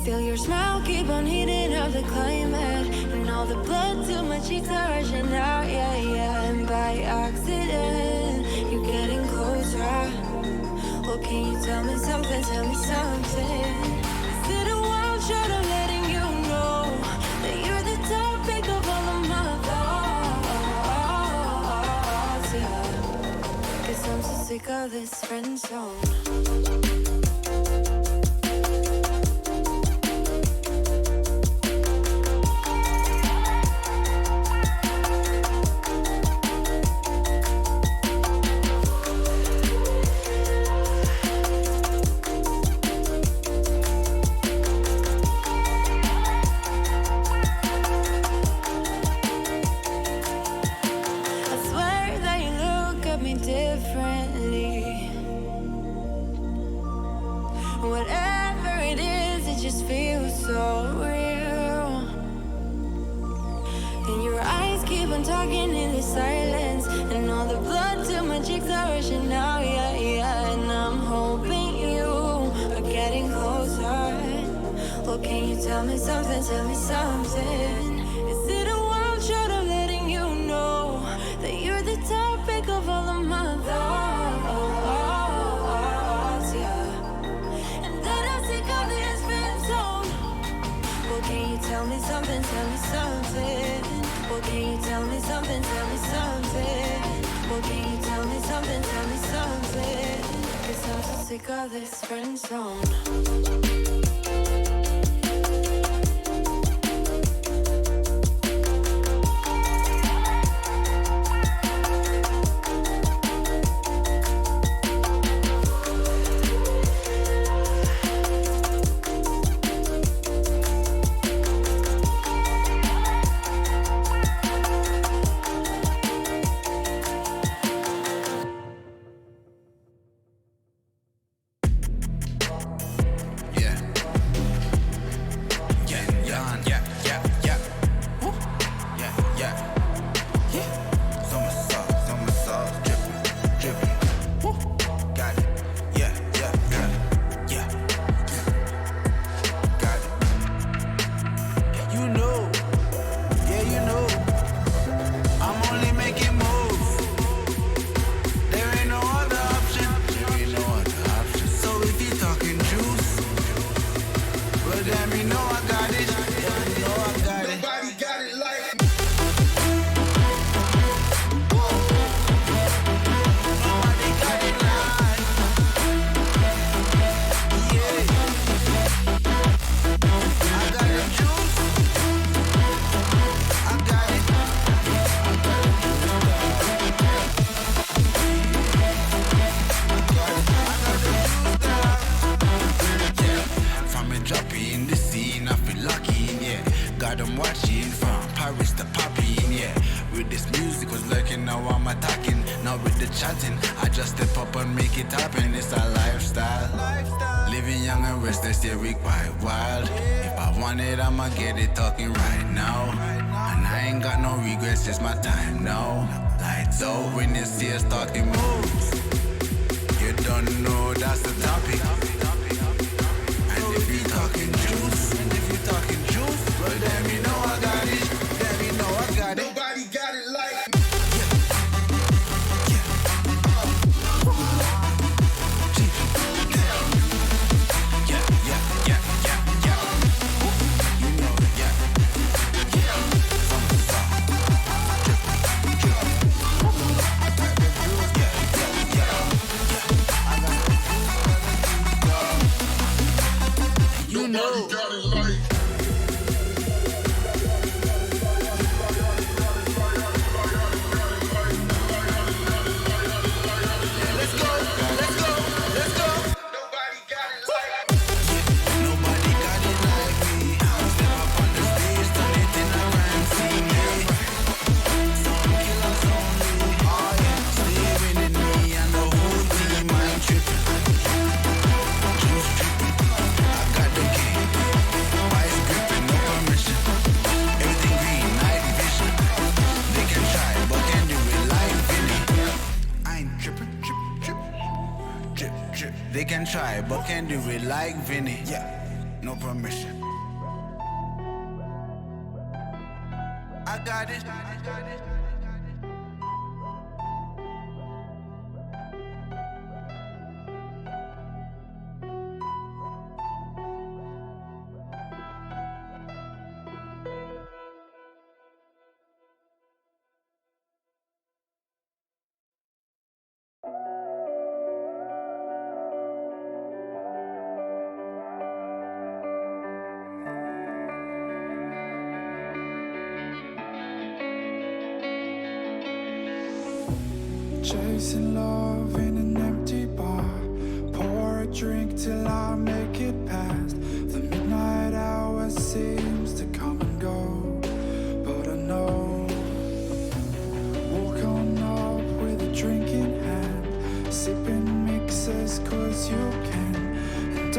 Still your smile keep on heating up the climate, and all the blood to my cheeks are rushing out, yeah, yeah. And by accident, you're getting closer. Well, can you tell me something, tell me something? Is it a wild shot of letting you know that you're the topic of all of my thoughts, yeah. 'Cause I'm so sick of this friend zone. Whatever it is, it just feels so real. And your eyes keep on talking in the silence, and all the blood to my cheeks are rushing now, yeah, yeah. And I'm hoping you are getting closer. Well, can you tell me something, tell me something? Is it a wild shot of letting you know that you're the topic of all of my thoughts, yeah? And that I'm sick of this friend zone. Well, can you tell me something, tell me something? Well, can you tell me something, tell me something? Well, can you tell me something, tell me something? 'Cause I'm so sick of this friend zone. They can try, but can do it like Vinny. Yeah, no permission. I got it. Chasing love in an empty bar. Pour a drink till I make it past. The midnight hour seems to come and go, but I know. Walk on up with a drink in hand, sipping mixers 'cause you can. And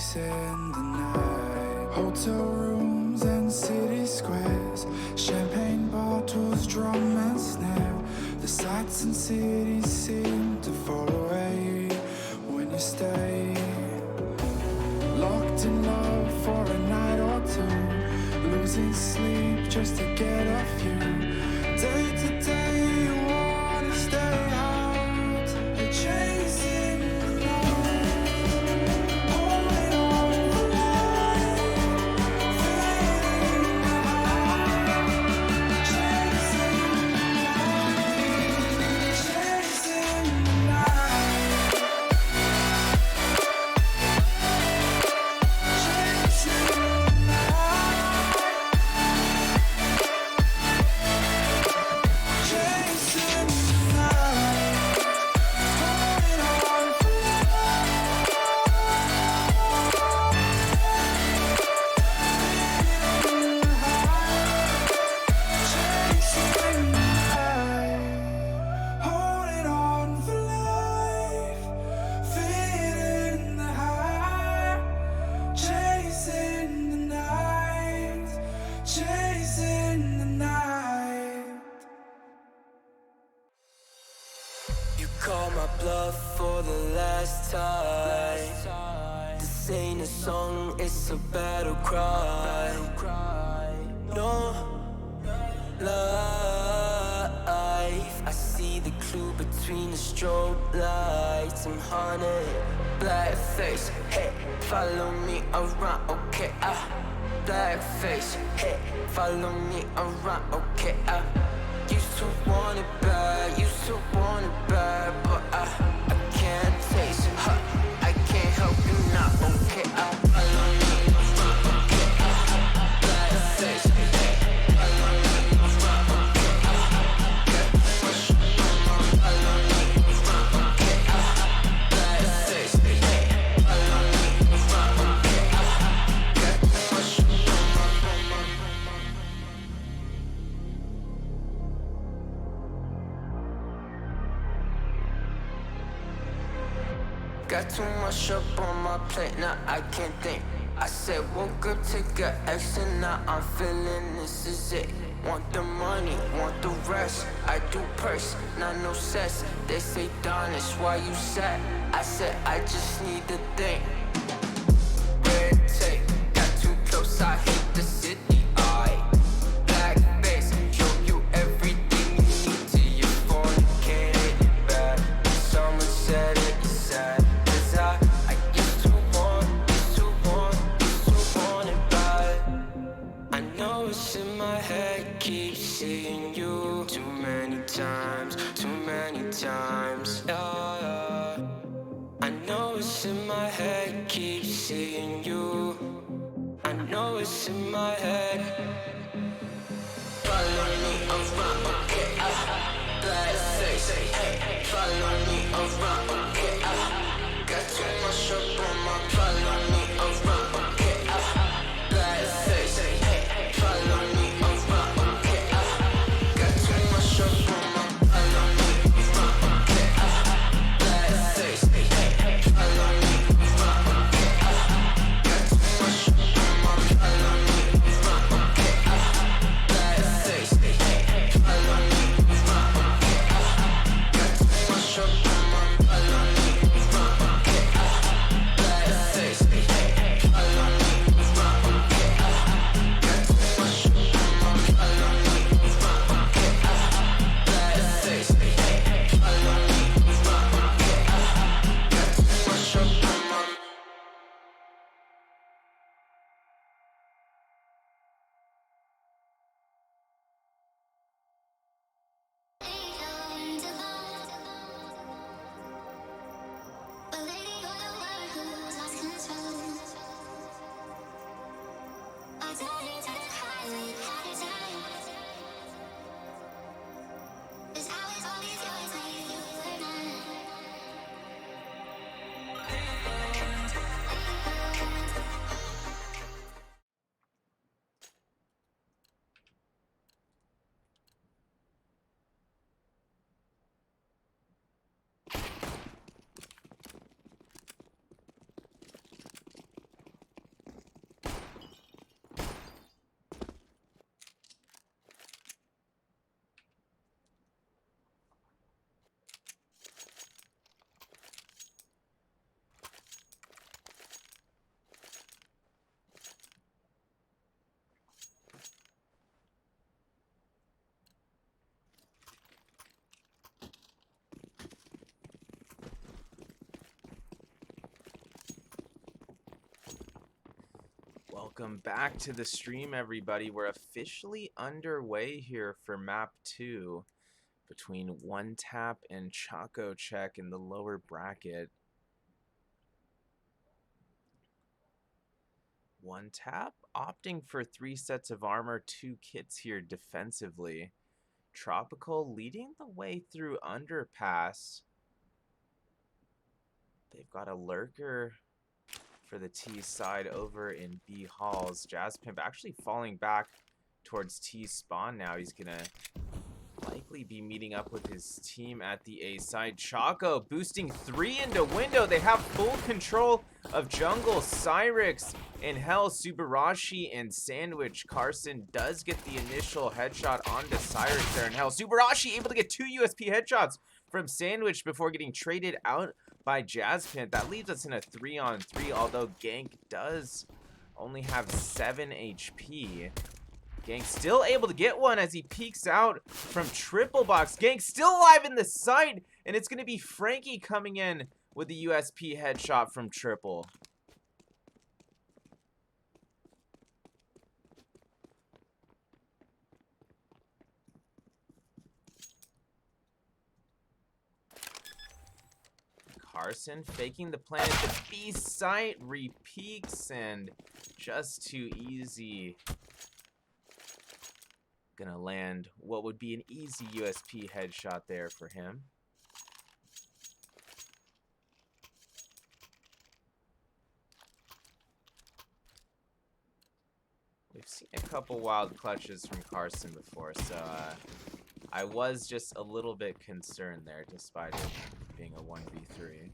chasing the night. Hotel rooms and city squares, champagne bottles, drum and snare. The sights and cities seem to fall away when you stay. Locked in love for a night or two, losing sleep just to get off you. Day to day you wanna stay out, you're chasing the night, holding on for life, fading in the high, chasing the night, chasing the night, chasing the night, chasing the night, holding on for chasing the night, holding on for life, feeling the high, chasing the night, chasing the night. You call my bluff for the last time. This ain't a song, it's a battle cry. No life. I see the clue between the strobe lights. I'm haunted, black face. Hey, follow me around, okay? Black face. Hey, follow me around, okay? Used to want it bad, used to want it bad, but I can't taste it. I can't help you now, okay? Follow me around, okay? Black face. Hey, follow me around, okay? Get push follow me around, okay? Black face. Hey, follow me around, okay? Get push Got too much up on my plate, now I can't think. I said woke up to get X and now I'm feeling this is it. Want the money, want the rest. I do purse, not no cess. They say Don, it's why you sad. I said I just need the thing. Red tape, got too close, I hit the city. Black face, show you everything you need to your phone. Can't hit it back. Someone said it, you sad. I used to want it bad. I know it's in my head, keep seeing you too many times, yeah. I know it's in my head, keep seeing you. I know it's in my head. Follow me around, okay? Black face, hey, follow me around, okay? Got too much up on my follow me around, okay? Black face, hey, follow me around, okay? Got too much up on my follow me around, okay? Black face, hey, follow me around, okay? Got too much up on my follow me around, okay? Black face, hey, follow me around, okay? Got too much up on my follow me around, okay? Black face, hey, follow me around, okay? Got too much up on my follow me around, okay? Black face, hey, follow me around, okay? Got too much up on my Welcome back to the stream, everybody. We're officially underway here for map 2 between ONET4P and ChocoCheck in the lower bracket. ONET4P opting for 3 sets of armor, 2 kits here defensively. Tropical leading the way through underpass. They've got a lurker for the T side over in B halls. Jazzpimp actually falling back towards T spawn now. He's gonna likely be meeting up with his team at the A side. Choco boosting 3 into window. They have full control of jungle. Cyrix in hell, Subarashi and Sandwich. Carson does get the initial headshot onto Cyrix there in hell. Subarashi able to get 2 USP headshots from Sandwich before getting traded out by Jazzpimp. That leaves us in a 3-on-3, although Gank does only have 7 HP. Gank still able to get one as he peeks out from triple box. Gank still alive in the site, and it's going to be Frankie coming in with the USP headshot from triple. Carson faking the plan at the B site, re-peeks, and just too easy. Gonna land what would be an easy USP headshot there for him. We've seen a couple wild clutches from Carson before, so I was just a little bit concerned there, despite it being a 1v3.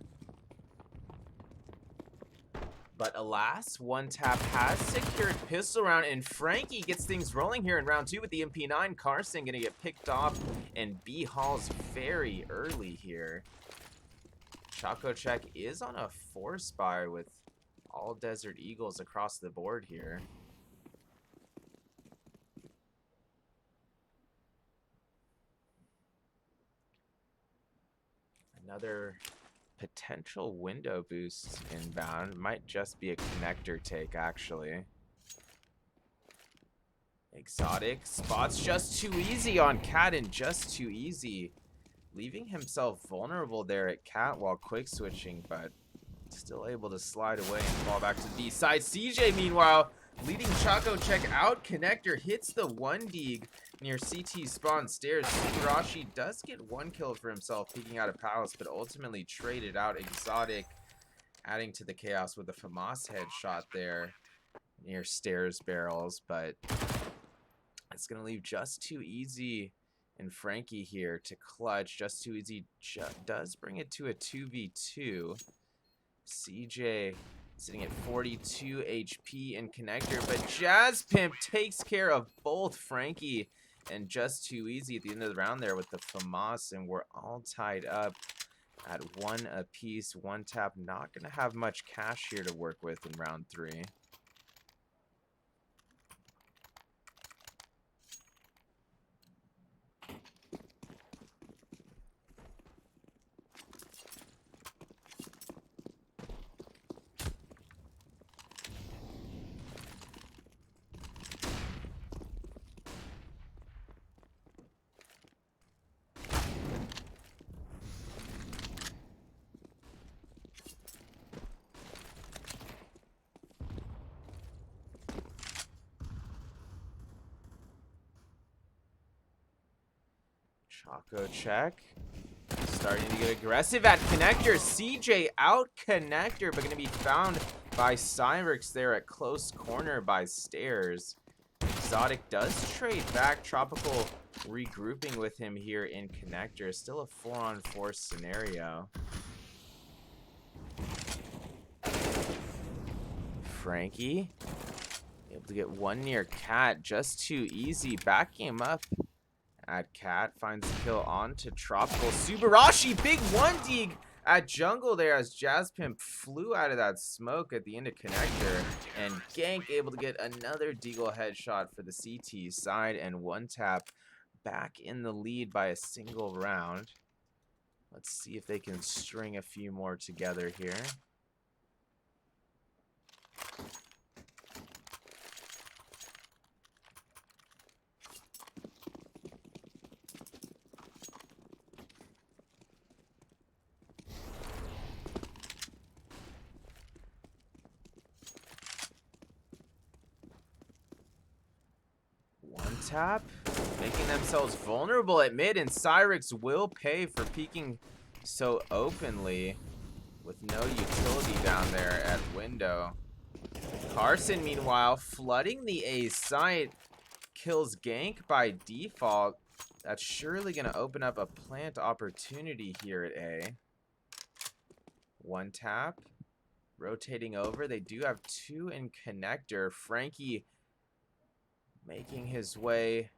But alas, ONET4P has secured pistol round, and Frankie gets things rolling here in round 2 with the MP9. Carson gonna get picked off, and B Hall's very early here. ChocoCheck is on a 4-spire with all Desert Eagles across the board here. Another potential window boost inbound. Might just be a connector take, actually. Exotic spots just too easy on Cat, and just too easy, leaving himself vulnerable there at Cat while quick switching, but still able to slide away and fall back to the B side. CJ, meanwhile, leading ChocoCheck out. Connector hits the 1 dig near CT spawn stairs. Subarashi does get 1 kill for himself, peeking out of Palace, but ultimately traded out. Exotic adding to the chaos with a FAMAS headshot there near stairs barrels, but it's going to leave just too easy and Frankie here to clutch. Just too easy does bring it to a 2v2. CJ sitting at 42 HP in connector, but Jazzpimp takes care of both Frankie and just too easy at the end of the round there with the FAMAS, and we're all tied up at 1 apiece. ONET4P not going to have much cash here to work with in round 3. ChocoCheck starting to get aggressive at connector. CJ out connector, but going to be found by Cyrix there at close corner by stairs. Exotic does trade back. Tropical regrouping with him here in connector. Still a 4-on-4 scenario. Frankie able to get 1 near Cat. Just too easy. Backing him up at Cat, finds the kill onto Tropical. Subarashi, big 1 dig at jungle there as Jazzpimp flew out of that smoke at the end of connector, and Gank able to get another deagle headshot for the CT side, and ONET4P back in the lead by a single round. Let's see if they can string a few more together here. tap making themselves vulnerable at mid, and Cyrix will pay for peeking so openly with no utility down there at window. Carson, meanwhile, flooding the A site, kills gank by default. That's surely going to open up a plant opportunity here at A. One tap, rotating over. They do have two in connector. Frankie making his way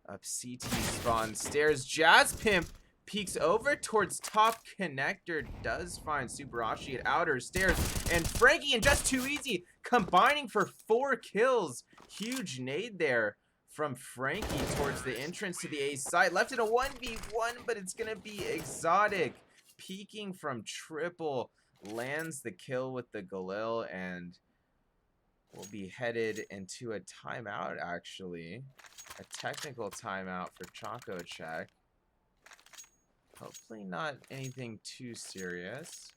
up CT spawn stairs. Jazz Pimp peeks over towards top connector. Does find Subarashi at outer stairs. And Frankie and Just Too Easy combining for 4 kills. Huge nade there from Frankie towards the entrance to the A site. Left in a 1v1, but it's going to be Exotic. Peeking from triple. Lands the kill with the Galil, and will be headed into a timeout, actually. A technical timeout for ChocoCheck. Hopefully not anything too serious.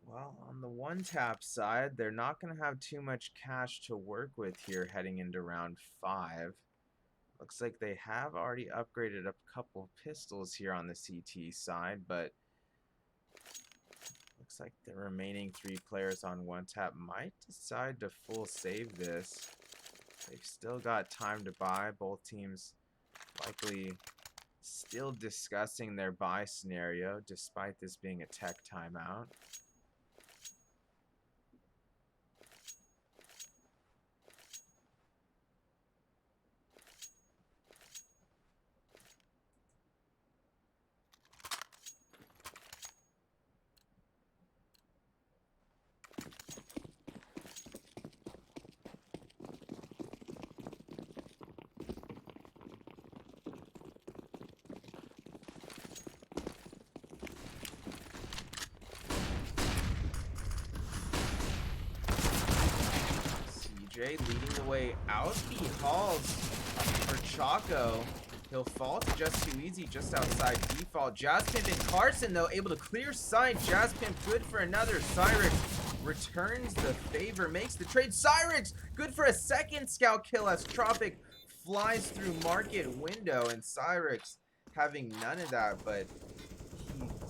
Well, on the one tap side, they're not going to have too much cash to work with here heading into round 5. Looks like they have already upgraded a couple pistols here on the CT side, but looks like the remaining 3 players on one tap might decide to full save this. They've still got time to buy. Both teams likely still discussing their buy scenario, despite this being a tech timeout. Leading the way out the halls for Choco. He'll fall to Just Too Easy just outside default. Jazzpimp and Carson, though, able to clear sight. Jazzpimp good for another. Cyrix returns the favor, makes the trade. Cyrix good for a second scout kill as Tropic flies through market window, and Cyrix having none of that, but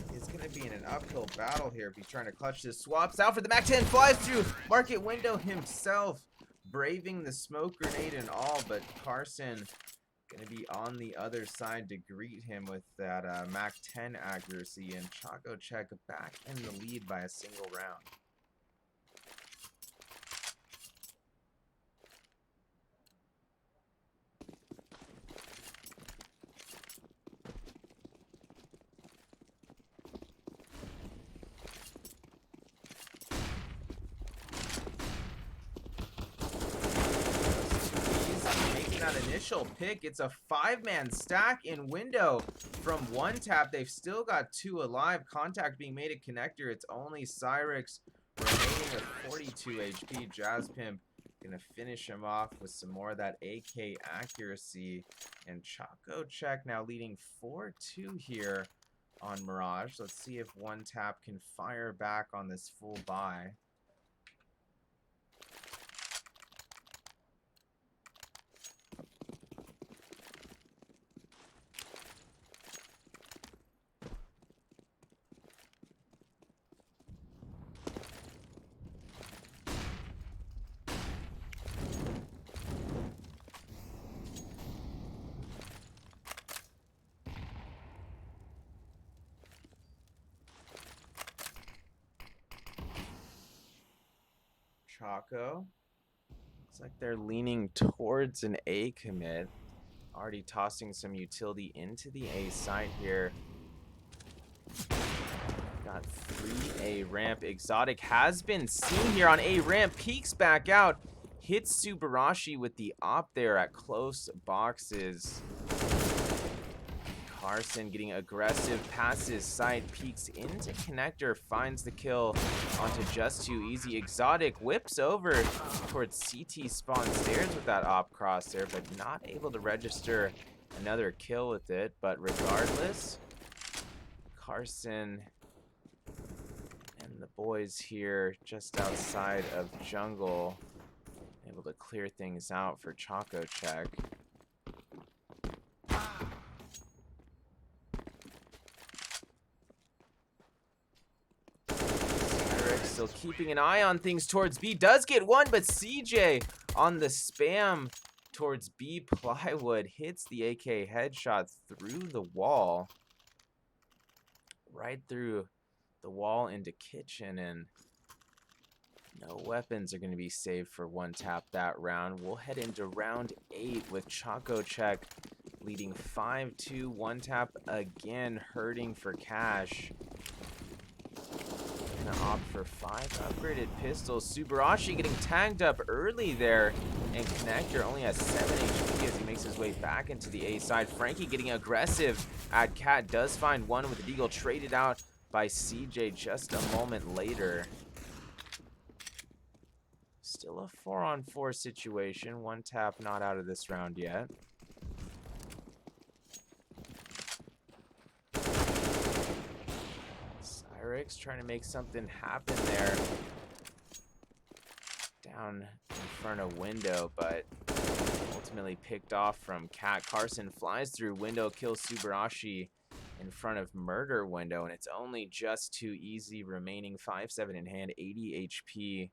he is going to be in an uphill battle here if he's trying to clutch this. Swaps out for the Mac 10, flies through market window himself, braving the smoke grenade and all, but Carson going to be on the other side to greet him with that Mac 10 accuracy, and ChocoCheck back in the lead by a single round. Initial pick. It's a 5-man stack in window from one tap. They've still got 2 alive. Contact being made at connector. It's only Cyrix remaining with 42 HP. Jazzpimp gonna finish him off with some more of that AK accuracy. And ChocoCheck now leading 4-2 here on Mirage. Let's see if one tap can fire back on this full buy. Choco. Looks like they're leaning towards an A commit. Already tossing some utility into the A site here. Got 3 A ramp. Exotic has been seen here on A ramp. Peeks back out. Hits Subarashi with the op there at close boxes. Carson getting aggressive, passes side, peeks into connector, finds the kill onto Just Too Easy. Exotic whips over towards CT spawn stairs with that op cross there, but not able to register another kill with it. But regardless, Carson and the boys here just outside of jungle. Able to clear things out for ChocoCheck. Cyrix still keeping an eye on things towards B. Does get one, but CJ on the spam towards B plywood hits the AK headshot through the wall. Right through the wall into kitchen, and no weapons are going to be saved for one tap that round. We'll head into round 8 with ChocoCheck leading 5-2. One tap again, hurting for cash. Gonna opt for 5 upgraded pistols. Subarashi getting tagged up early there, and Connector only has 7 HP as he makes his way back into the A side. Frankie getting aggressive at Cat, does find one with the Deagle, traded out by CJ just a moment later. Still a 4-on-4 situation. One tap not out of this round yet. Cyrix trying to make something happen there. Down in front of window, but ultimately picked off from Cat. Carson flies through window, kills Subarashi in front of murder window, and it's only just too easy remaining. 5-7 in hand, 80 HP.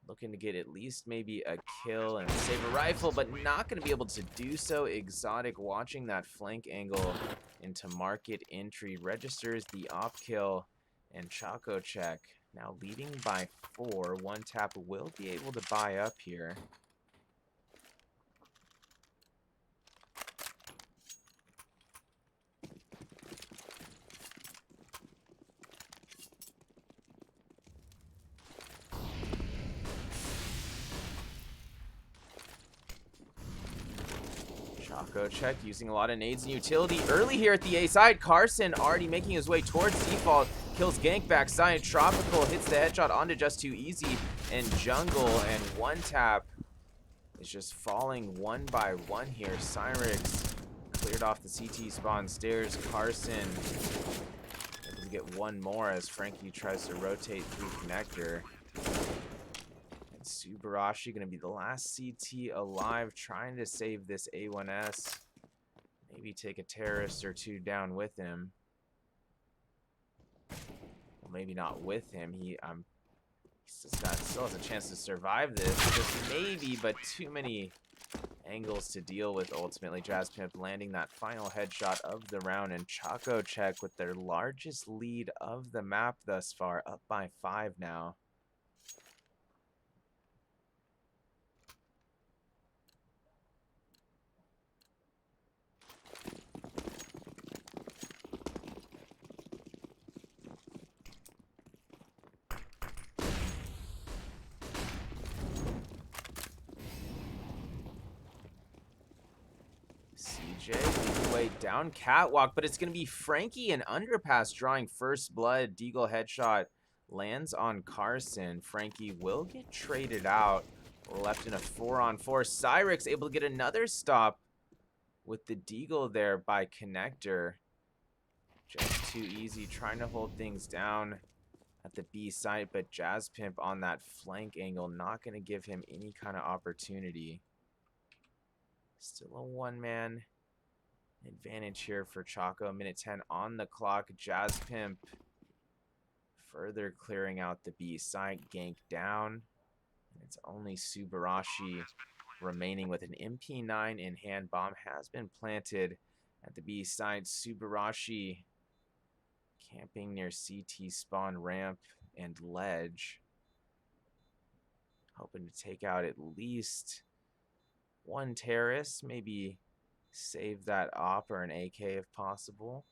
Looking to get at least maybe a kill and save a rifle, but not going to be able to do so. Exotic watching that flank angle into market entry. Registers the op kill, and ChocoCheck now leading by 4. One tap will be able to buy up here. ChocoCheck using a lot of nades and utility early here at the A side. Carson already making his way towards default. Kills Gank backside. Tropical hits the headshot onto Just Too Easy and Jungle. And one tap is just falling one by one here. Cyrix cleared off the CT spawn stairs. Carson able to get one more as Frankie tries to rotate through connector. Subarashi going to be the last CT alive, trying to save this A1S. Maybe take a terrorist or two down with him. Well, maybe not with him. He still has a chance to survive this. Just maybe, but too many angles to deal with ultimately. Jazz Pimp landing that final headshot of the round, and ChocoCheck with their largest lead of the map thus far, up by 5 now. CJ leading way down catwalk, but it's going to be Frankie and Underpass drawing first blood. Deagle headshot lands on Carson. Frankie will get traded out. Left in a 4-on-4. Cyrix able to get another stop with the Deagle there by connector. Just too easy, trying to hold things down at the B side, but Jazz Pimp on that flank angle, not going to give him any kind of opportunity. Still a one-man advantage here for Choco. Minute 10 on the clock. Jazz Pimp further clearing out the B side. Gank down. And it's only Subarashi remaining with an MP9 in hand. Bomb has been planted at the B side. Subarashi camping near CT spawn ramp and ledge. Hoping to take out at least one terrorist, maybe save that op or an AK if possible.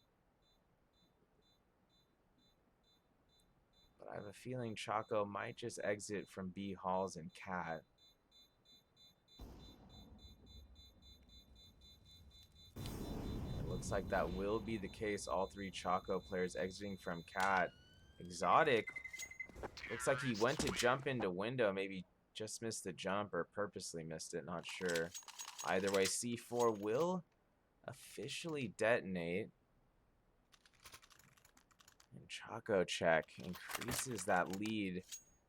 But I have a feeling Choco might just exit from B halls and Cat. It looks like that will be the case. All 3 Choco players exiting from Cat. Exotic looks like he went to jump into window, maybe just missed the jump or purposely missed it, not sure. Either way, C4 will officially detonate. And And ChocoCheck increases that lead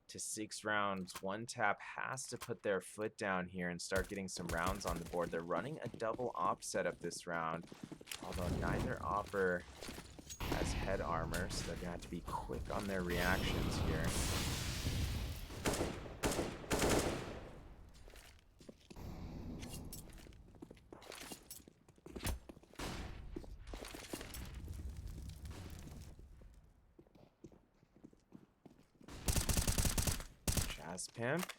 to 6 rounds. One Tap has to put their foot down here and start getting some rounds on the board. They're running a double op setup this round, although neither opper has head armor, so they're going to have to be quick on their reactions here. Jazz Pimp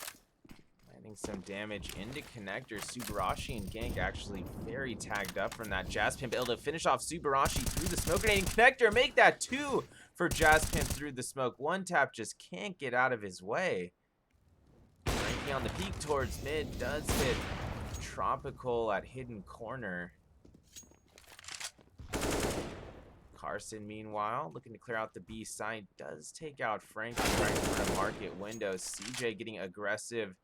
landing some damage into connector. Subarashi and Gank actually very tagged up from that. Jazz Pimp able to finish off Subarashi through the smoke grenade. Connector make that 2 for Jazz Pimp through the smoke. One Tap just can't get out of his way. Frankie on the peak towards mid does hit Tropical at hidden corner. Carson, meanwhile, looking to clear out the B side, does take out Frankie right in front of market windows. CJ getting aggressive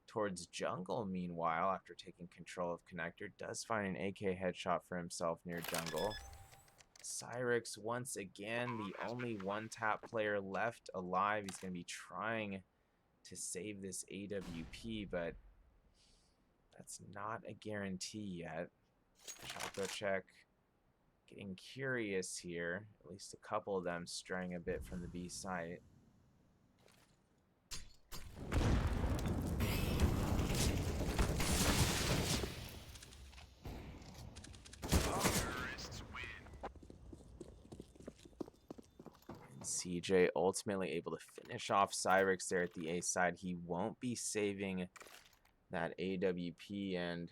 towards jungle, meanwhile, after taking control of connector, does find an AK headshot for himself near jungle. Cyrix, once again, the only one tap player left alive. He's going to be trying to save this AWP, but that's not a guarantee yet. ChocoCheck getting curious here. At least a couple of them straying a bit from the B site. CJ ultimately able to finish off Cyrix there at the A side. He won't be saving that AWP, and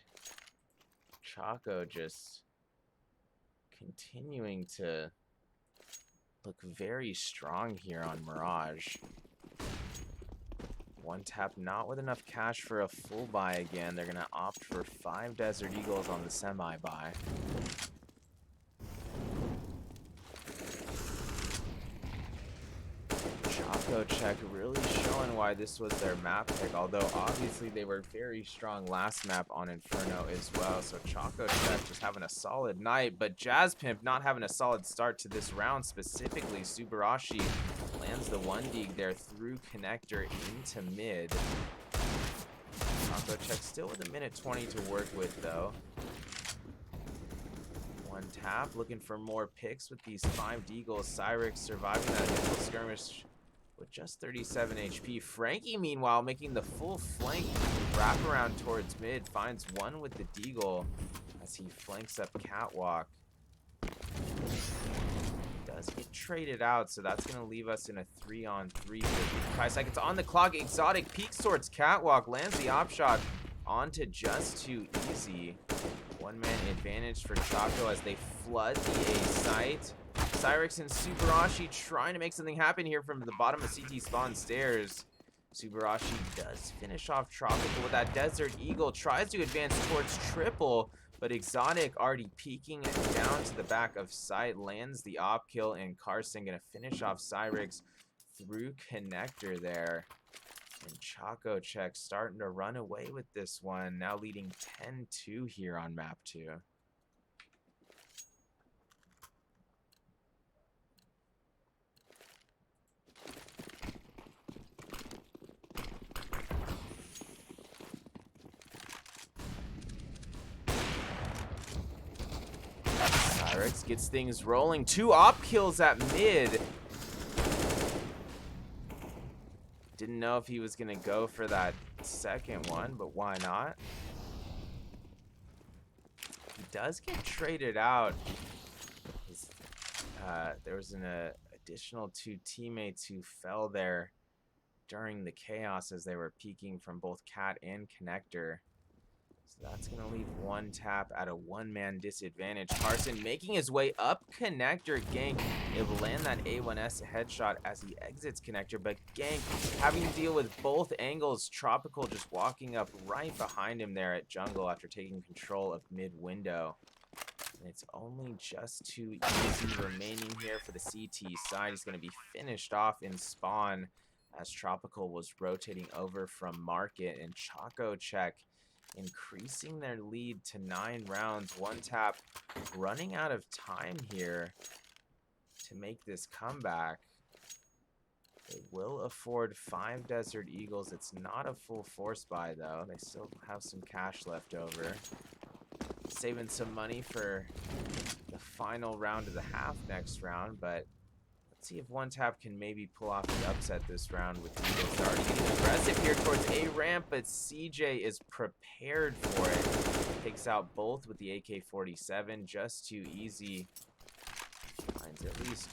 Choco just continuing to look very strong here on Mirage. One Tap not with enough cash for a full buy again. They're going to opt for 5 Desert Eagles on the semi-buy. ChocoCheck really showing why this was their map pick, although obviously they were very strong last map on Inferno as well. So ChocoCheck just having a solid night, but Jazz Pimp not having a solid start to this round specifically. Subarashi lands the 1 dig there through connector into mid. ChocoCheck still with a minute 20 to work with though. One Tap looking for more picks with these 5 Deagles. Cyrix surviving that initial skirmish with just 37 HP. Frankie, meanwhile, making the full flank wraparound towards mid. Finds one with the Deagle as he flanks up Catwalk. Does get traded out, so that's going to leave us in a 3-on-3 for 5 seconds on the clock. Exotic peeks towards Catwalk. Lands the op shot onto Just Too Easy. One-man advantage for Choco as they flood the A site. Cyrix and Subarashi trying to make something happen here from the bottom of CT spawn stairs. Subarashi does finish off Tropical with that Desert Eagle. Tries to advance towards triple, but Exotic already peeking down to the back of site. Lands the op kill, and Carson going to finish off Cyrix through connector there. And ChocoCheck starting to run away with this one, now leading 10-2 here on map 2. Cyrix gets things rolling. 2 op kills at mid. Didn't know if he was going to go for that second one, but why not? He does get traded out. There was an additional 2 teammates who fell there during the chaos as they were peeking from both Cat and Connector. So that's going to leave One Tap at a one-man disadvantage. Carson making his way up connector. Gank able to land that A1S headshot as he exits connector, but Gank having to deal with both angles. Tropical just walking up right behind him there at jungle after taking control of mid window. And it's only Just Too Easy remaining here for the CT side. He's going to be finished off in spawn as Tropical was rotating over from market, and ChocoCheck increasing their lead to 9 rounds. One Tap running out of time here to make this comeback. They will afford 5 Desert Eagles. It's not a full force buy, though. They still have some cash left over. Saving some money for the final round of the half next round, but let's see if ONETAP can maybe pull off the upset this round with Eagles already getting aggressive here towards A ramp, but CJ is prepared for it. Takes out both with the AK-47, just too easy. Finds at least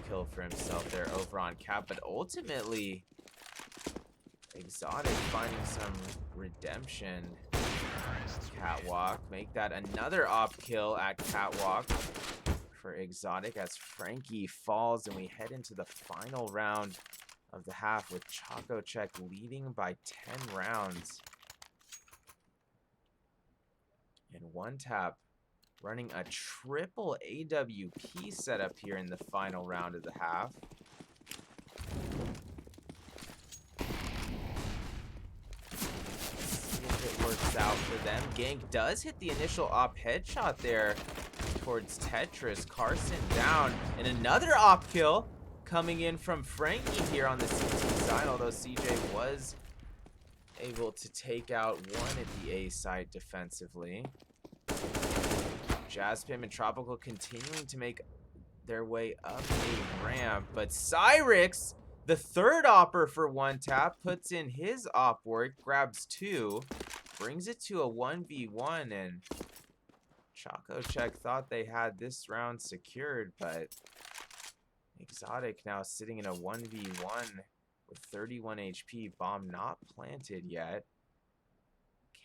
kill for himself there over on Cap, but ultimately Exotic finding some redemption. Catwalk, make that another op kill at Catwalk for Exotic as Frankie falls, and we head into the final round of the half with ChocoCheck leading by 10 rounds. And ONETAP running a triple AWP setup here in the final round of the half. See if it works out for them. Gank does hit the initial op headshot there towards Tetris. Carson down, and another op kill coming in from Frankie here on the CT side, although CJ was able to take out one at the A site defensively. Jazzpim and Tropical continuing to make their way up a ramp, but Cyrix, the third opper for ONETAP, puts in his op work, grabs 2, brings it to a 1v1, and ChocoCheck thought they had this round secured, but Exotic now sitting in a 1v1 with 31 HP, bomb not planted yet.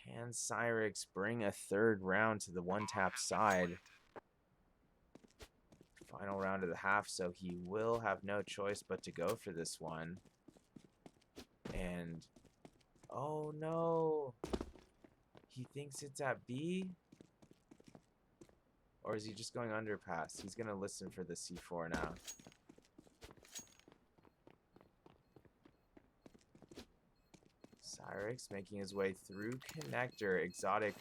Can Cyrix bring a third round to the ONETAP side? Final round of the half, so he will have no choice but to go for this one. And, oh no! He thinks it's at B? Or is he just going underpass? He's gonna listen for the C4 now. Cyrix making his way through connector. Exotic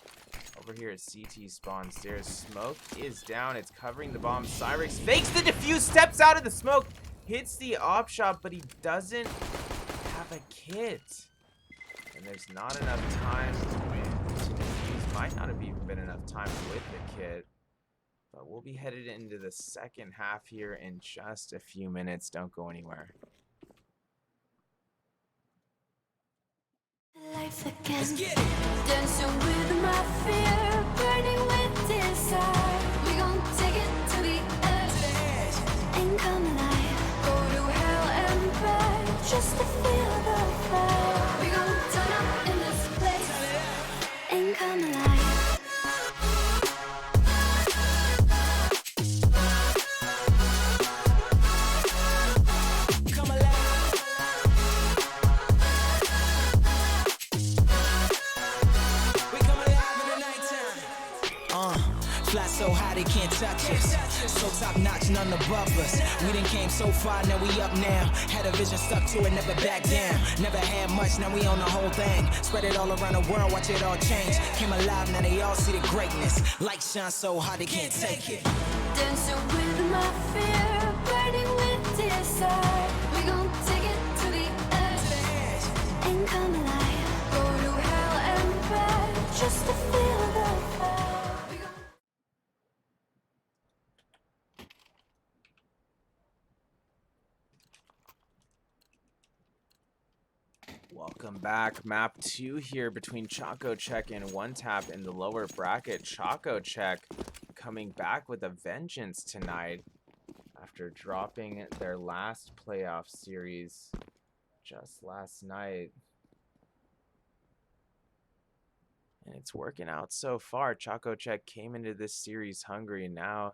over here at CT spawn stairs. Smoke is down. It's covering the bomb. Cyrix fakes the defuse, steps out of the smoke, hits the op shot, but he doesn't have a kit. And there's not enough time to defuse. Might not have even been enough time with the kit. But we'll be headed into the second half here in just a few minutes. Don't go anywhere. Life again, dancing with my fear, burning with desire. We gon' take it to the edge and come alive. Go to hell and back just to feel the fire. We gon' turn up in this place and come alive. So high they can't touch us. So top notch, none above us. We done came so far, now we up now. Had a vision, stuck to it, never back down. Never had much, now we own the whole thing. Spread it all around the world, watch it all change. Came alive, now they all see the greatness. Light shine so hot they can't take it. Dancing with my fear, burning with desire. We gon' take it to the edge and come alive. Go to hell and back just to feel the fire. Welcome back. Map 2 here between ChocoCheck and ONETAP in the lower bracket. ChocoCheck coming back with a vengeance tonight after dropping their last playoff series just last night. And it's working out so far. ChocoCheck came into this series hungry, and now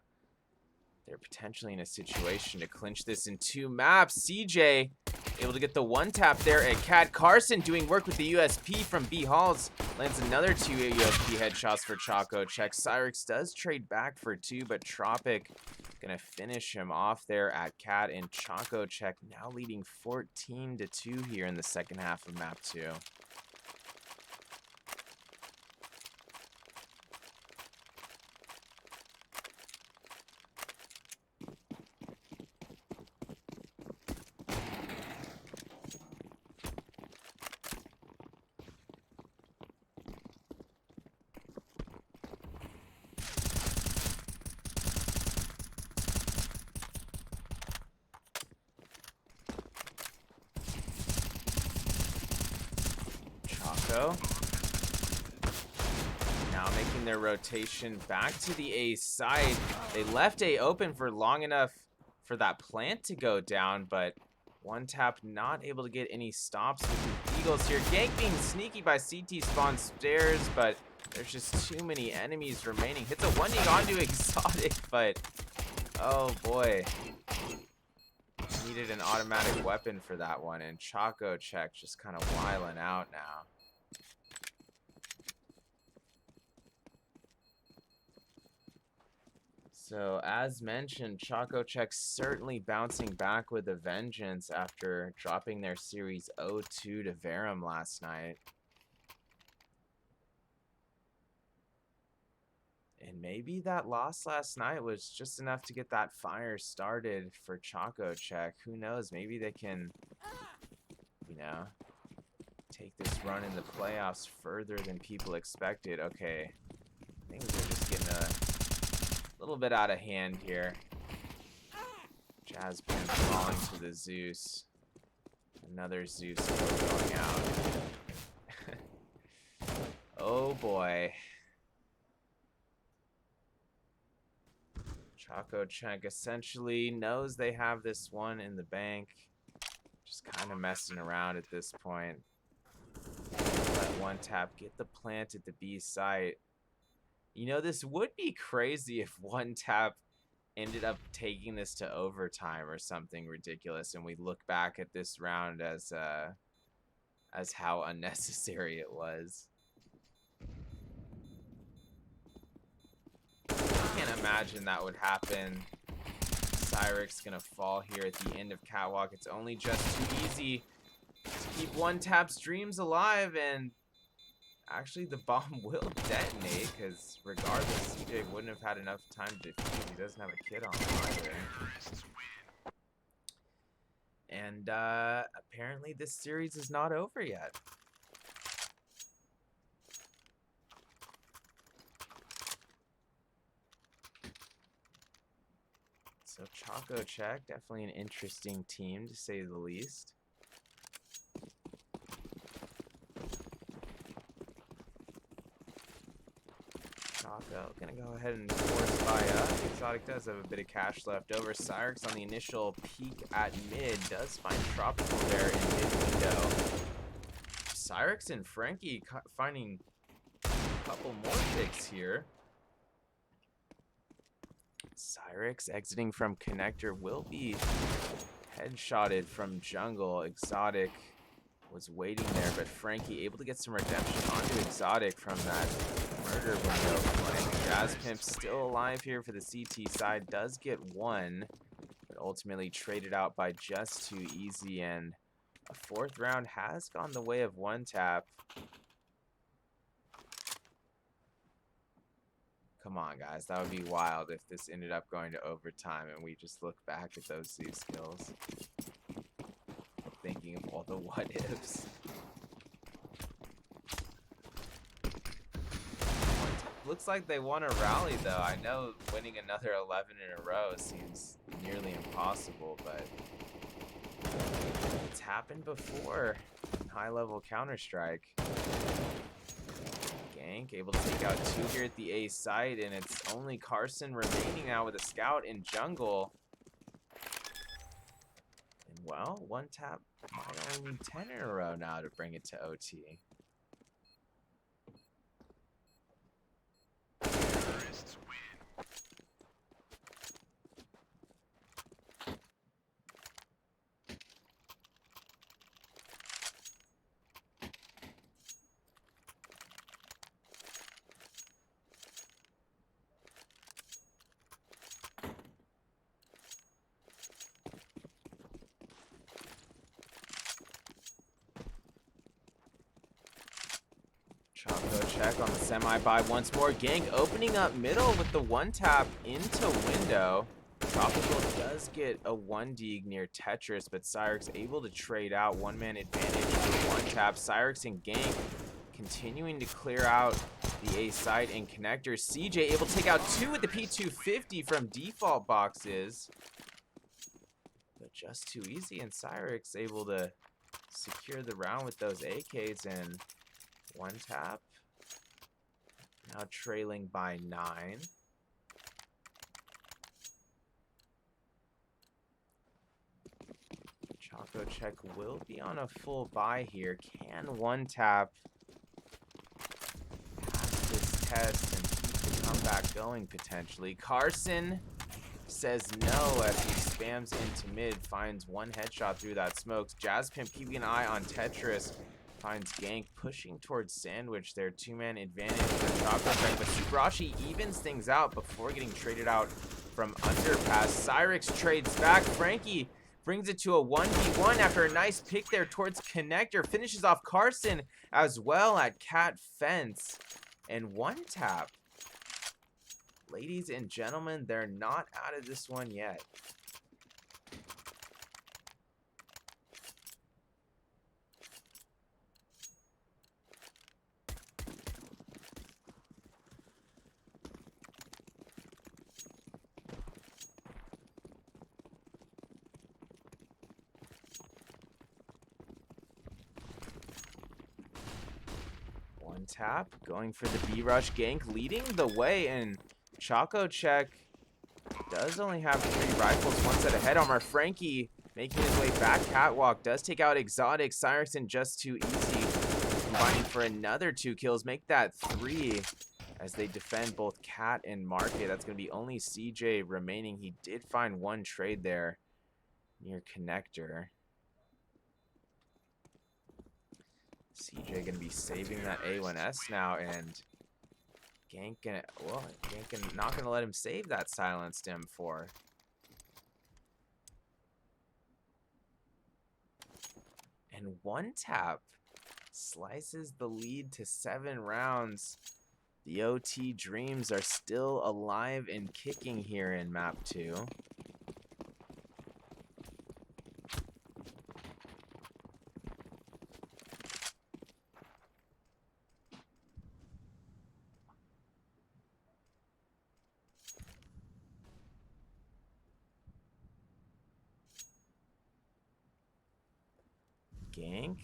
they're potentially in a situation to clinch this in 2 maps. CJ able to get the ONETAP there at Cat. Carson doing work with the USP from B Halls. Lands another 2 USP headshots for ChocoCheck. Cyrix does trade back for 2, but Tropic gonna finish him off there at Cat, and ChocoCheck now leading 14-2 here in the second half of map 2. Choco. Now making their rotation back to the A side. They left A open for long enough for that plant to go down, but ONETAP not able to get any stops with the Eagles here. Gank being sneaky by CT spawn stairs, but there's just too many enemies remaining. Hits a 1D onto Exotic, but oh boy. Needed an automatic weapon for that one, and ChocoCheck just kind of wiling out now. So, as mentioned, ChocoCheck certainly bouncing back with a vengeance after dropping their Series 0-2 to Verum last night. And maybe that loss last night was just enough to get that fire started for ChocoCheck. Who knows? Maybe they can, you know, take this run in the playoffs further than people expected. Okay, things are just getting a little bit out of hand here. Jazz Pimp falling to the Zeus. Another Zeus going out. Oh boy. ChocoCheck essentially knows they have this one in the bank. Just kind of messing around at this point. Let ONETAP get the plant at the B site. You know, this would be crazy if ONETAP ended up taking this to overtime or something ridiculous, and we look back at this round as how unnecessary it was. I can't imagine that would happen. Cyrix gonna fall here at the end of Catwalk. It's only just too easy to keep ONETAP's dreams alive, and actually the bomb will detonate, because regardless, CJ wouldn't have had enough time to defuse. He doesn't have a kid on him either. And apparently this series is not over yet. So ChocoCheck, definitely an interesting team to say the least. Choco gonna go ahead and force buy up. Exotic does have a bit of cash left over. Cyrix on the initial peek at mid does find Tropical there in mid window. Cyrix and Frankie finding a couple more picks here. Cyrix exiting from connector will be headshotted from jungle. Exotic was waiting there, but Frankie able to get some redemption onto Exotic from that murder window flank. Jazz Pimp still alive here for the CT side, does get one, but ultimately traded out by just too easy, and a fourth round has gone the way of ONETAP. Come on, guys. That would be wild if this ended up going to overtime and we just look back at those Zeus kills. Thinking of all the what-ifs. Looks like they won a rally, though. I know winning another 11 in a row seems nearly impossible, but it's happened before in high-level Counter-Strike. Gank able to take out two here at the A site, and it's only Carson remaining now with a scout in jungle. And well, ONETAP might only need 10 in a row now to bring it to OT. ChocoCheck on the semi-buy once more. Gank opening up middle with the ONETAP into window. Tropical does get a 1D near Tetris, but Cyrix able to trade out one-man advantage with ONETAP. Cyrix and Gank continuing to clear out the A site and connector. CJ able to take out two with the P250 from default boxes. But just too easy, and Cyrix able to secure the round with those AKs, and One tap. Now trailing by 9. ChocoCheck will be on a full buy here. Can one tap pass this test and keep the comeback going potentially? Carson says no as he spams into mid, finds one headshot through that smoke. Jazz Pimp keeping an eye on Tetris, finds Gank pushing towards Sandwich. Their 2-man advantage for ChocoCheck, but Subarashi evens things out before getting traded out from Underpass. Cyrix trades back. Frankie brings it to a 1v1 after a nice pick there towards Connector. Finishes off Carson as well at Cat Fence. And one tap. Ladies and gentlemen, they're not out of this one yet. One tap, going for the B-Rush. Gank leading the way, and ChocoCheck does only have 3 rifles, one set of head armor. Frankie making his way back catwalk, does take out Exotic. Cyrixon just too easy, combining for another 2 kills, make that 3 as they defend both Cat and Market. That's going to be only CJ remaining. He did find one trade there near Connector. CJ going to be saving that A1S now, and Gank not going to let him save that silenced M4. And one tap slices the lead to 7 rounds. The OT dreams are still alive and kicking here in map 2. Gank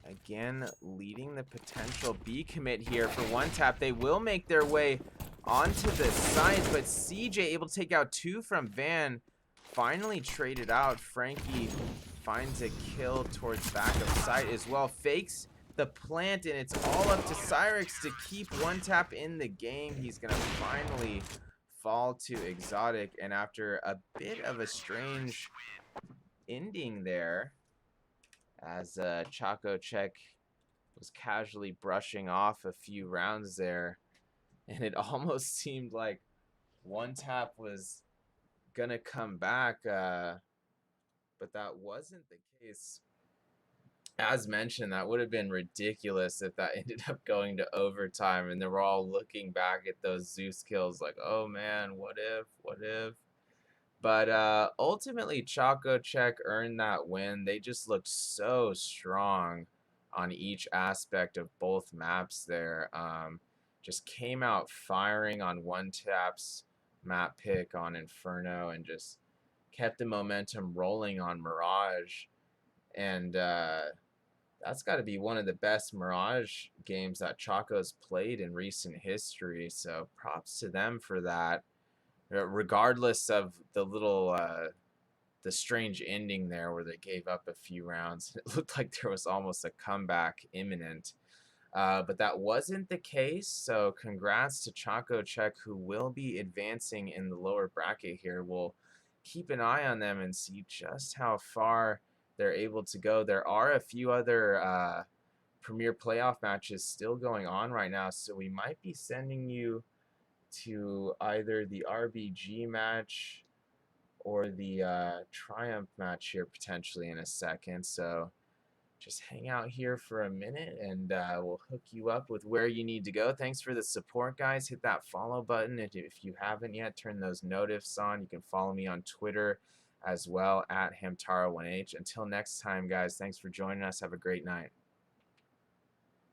again leading the potential B commit here for one tap. They will make their way onto the site, but CJ able to take out 2 from Van. Finally traded out. Frankie finds a kill towards back of site as well. Fakes the plant, and it's all up to Cyrix to keep one tap in the game. He's gonna finally fall to Exotic, and after a bit of a strange ending there, as ChocoCheck was casually brushing off a few rounds there, and it almost seemed like one tap was gonna come back, but that wasn't the case. As mentioned, that would have been ridiculous if that ended up going to overtime, and they were all looking back at those Zeus kills like, oh man, what if? But ultimately, ChocoCheck earned that win. They just looked so strong on each aspect of both maps there. Just came out firing on one tap's map pick on Inferno and just kept the momentum rolling on Mirage. And that's got to be one of the best Mirage games that Choco's played in recent history. So props to them for that. Regardless of the little the strange ending there where they gave up a few rounds. It looked like there was almost a comeback imminent, but that wasn't the case. So congrats to ChocoCheck, who will be advancing in the lower bracket here. We'll keep an eye on them and see just how far they're able to go. There are a few other Premier playoff matches still going on right now, so we might be sending you to either the RBG match or the Triumph match here potentially in a second. So just hang out here for a minute, and we'll hook you up with where you need to go. Thanks for the support, guys. Hit that follow button if you haven't yet. Turn those notifs on. You can follow me on Twitter as well at Hamtaro1H. Until next time, guys, thanks for joining us. Have a great night.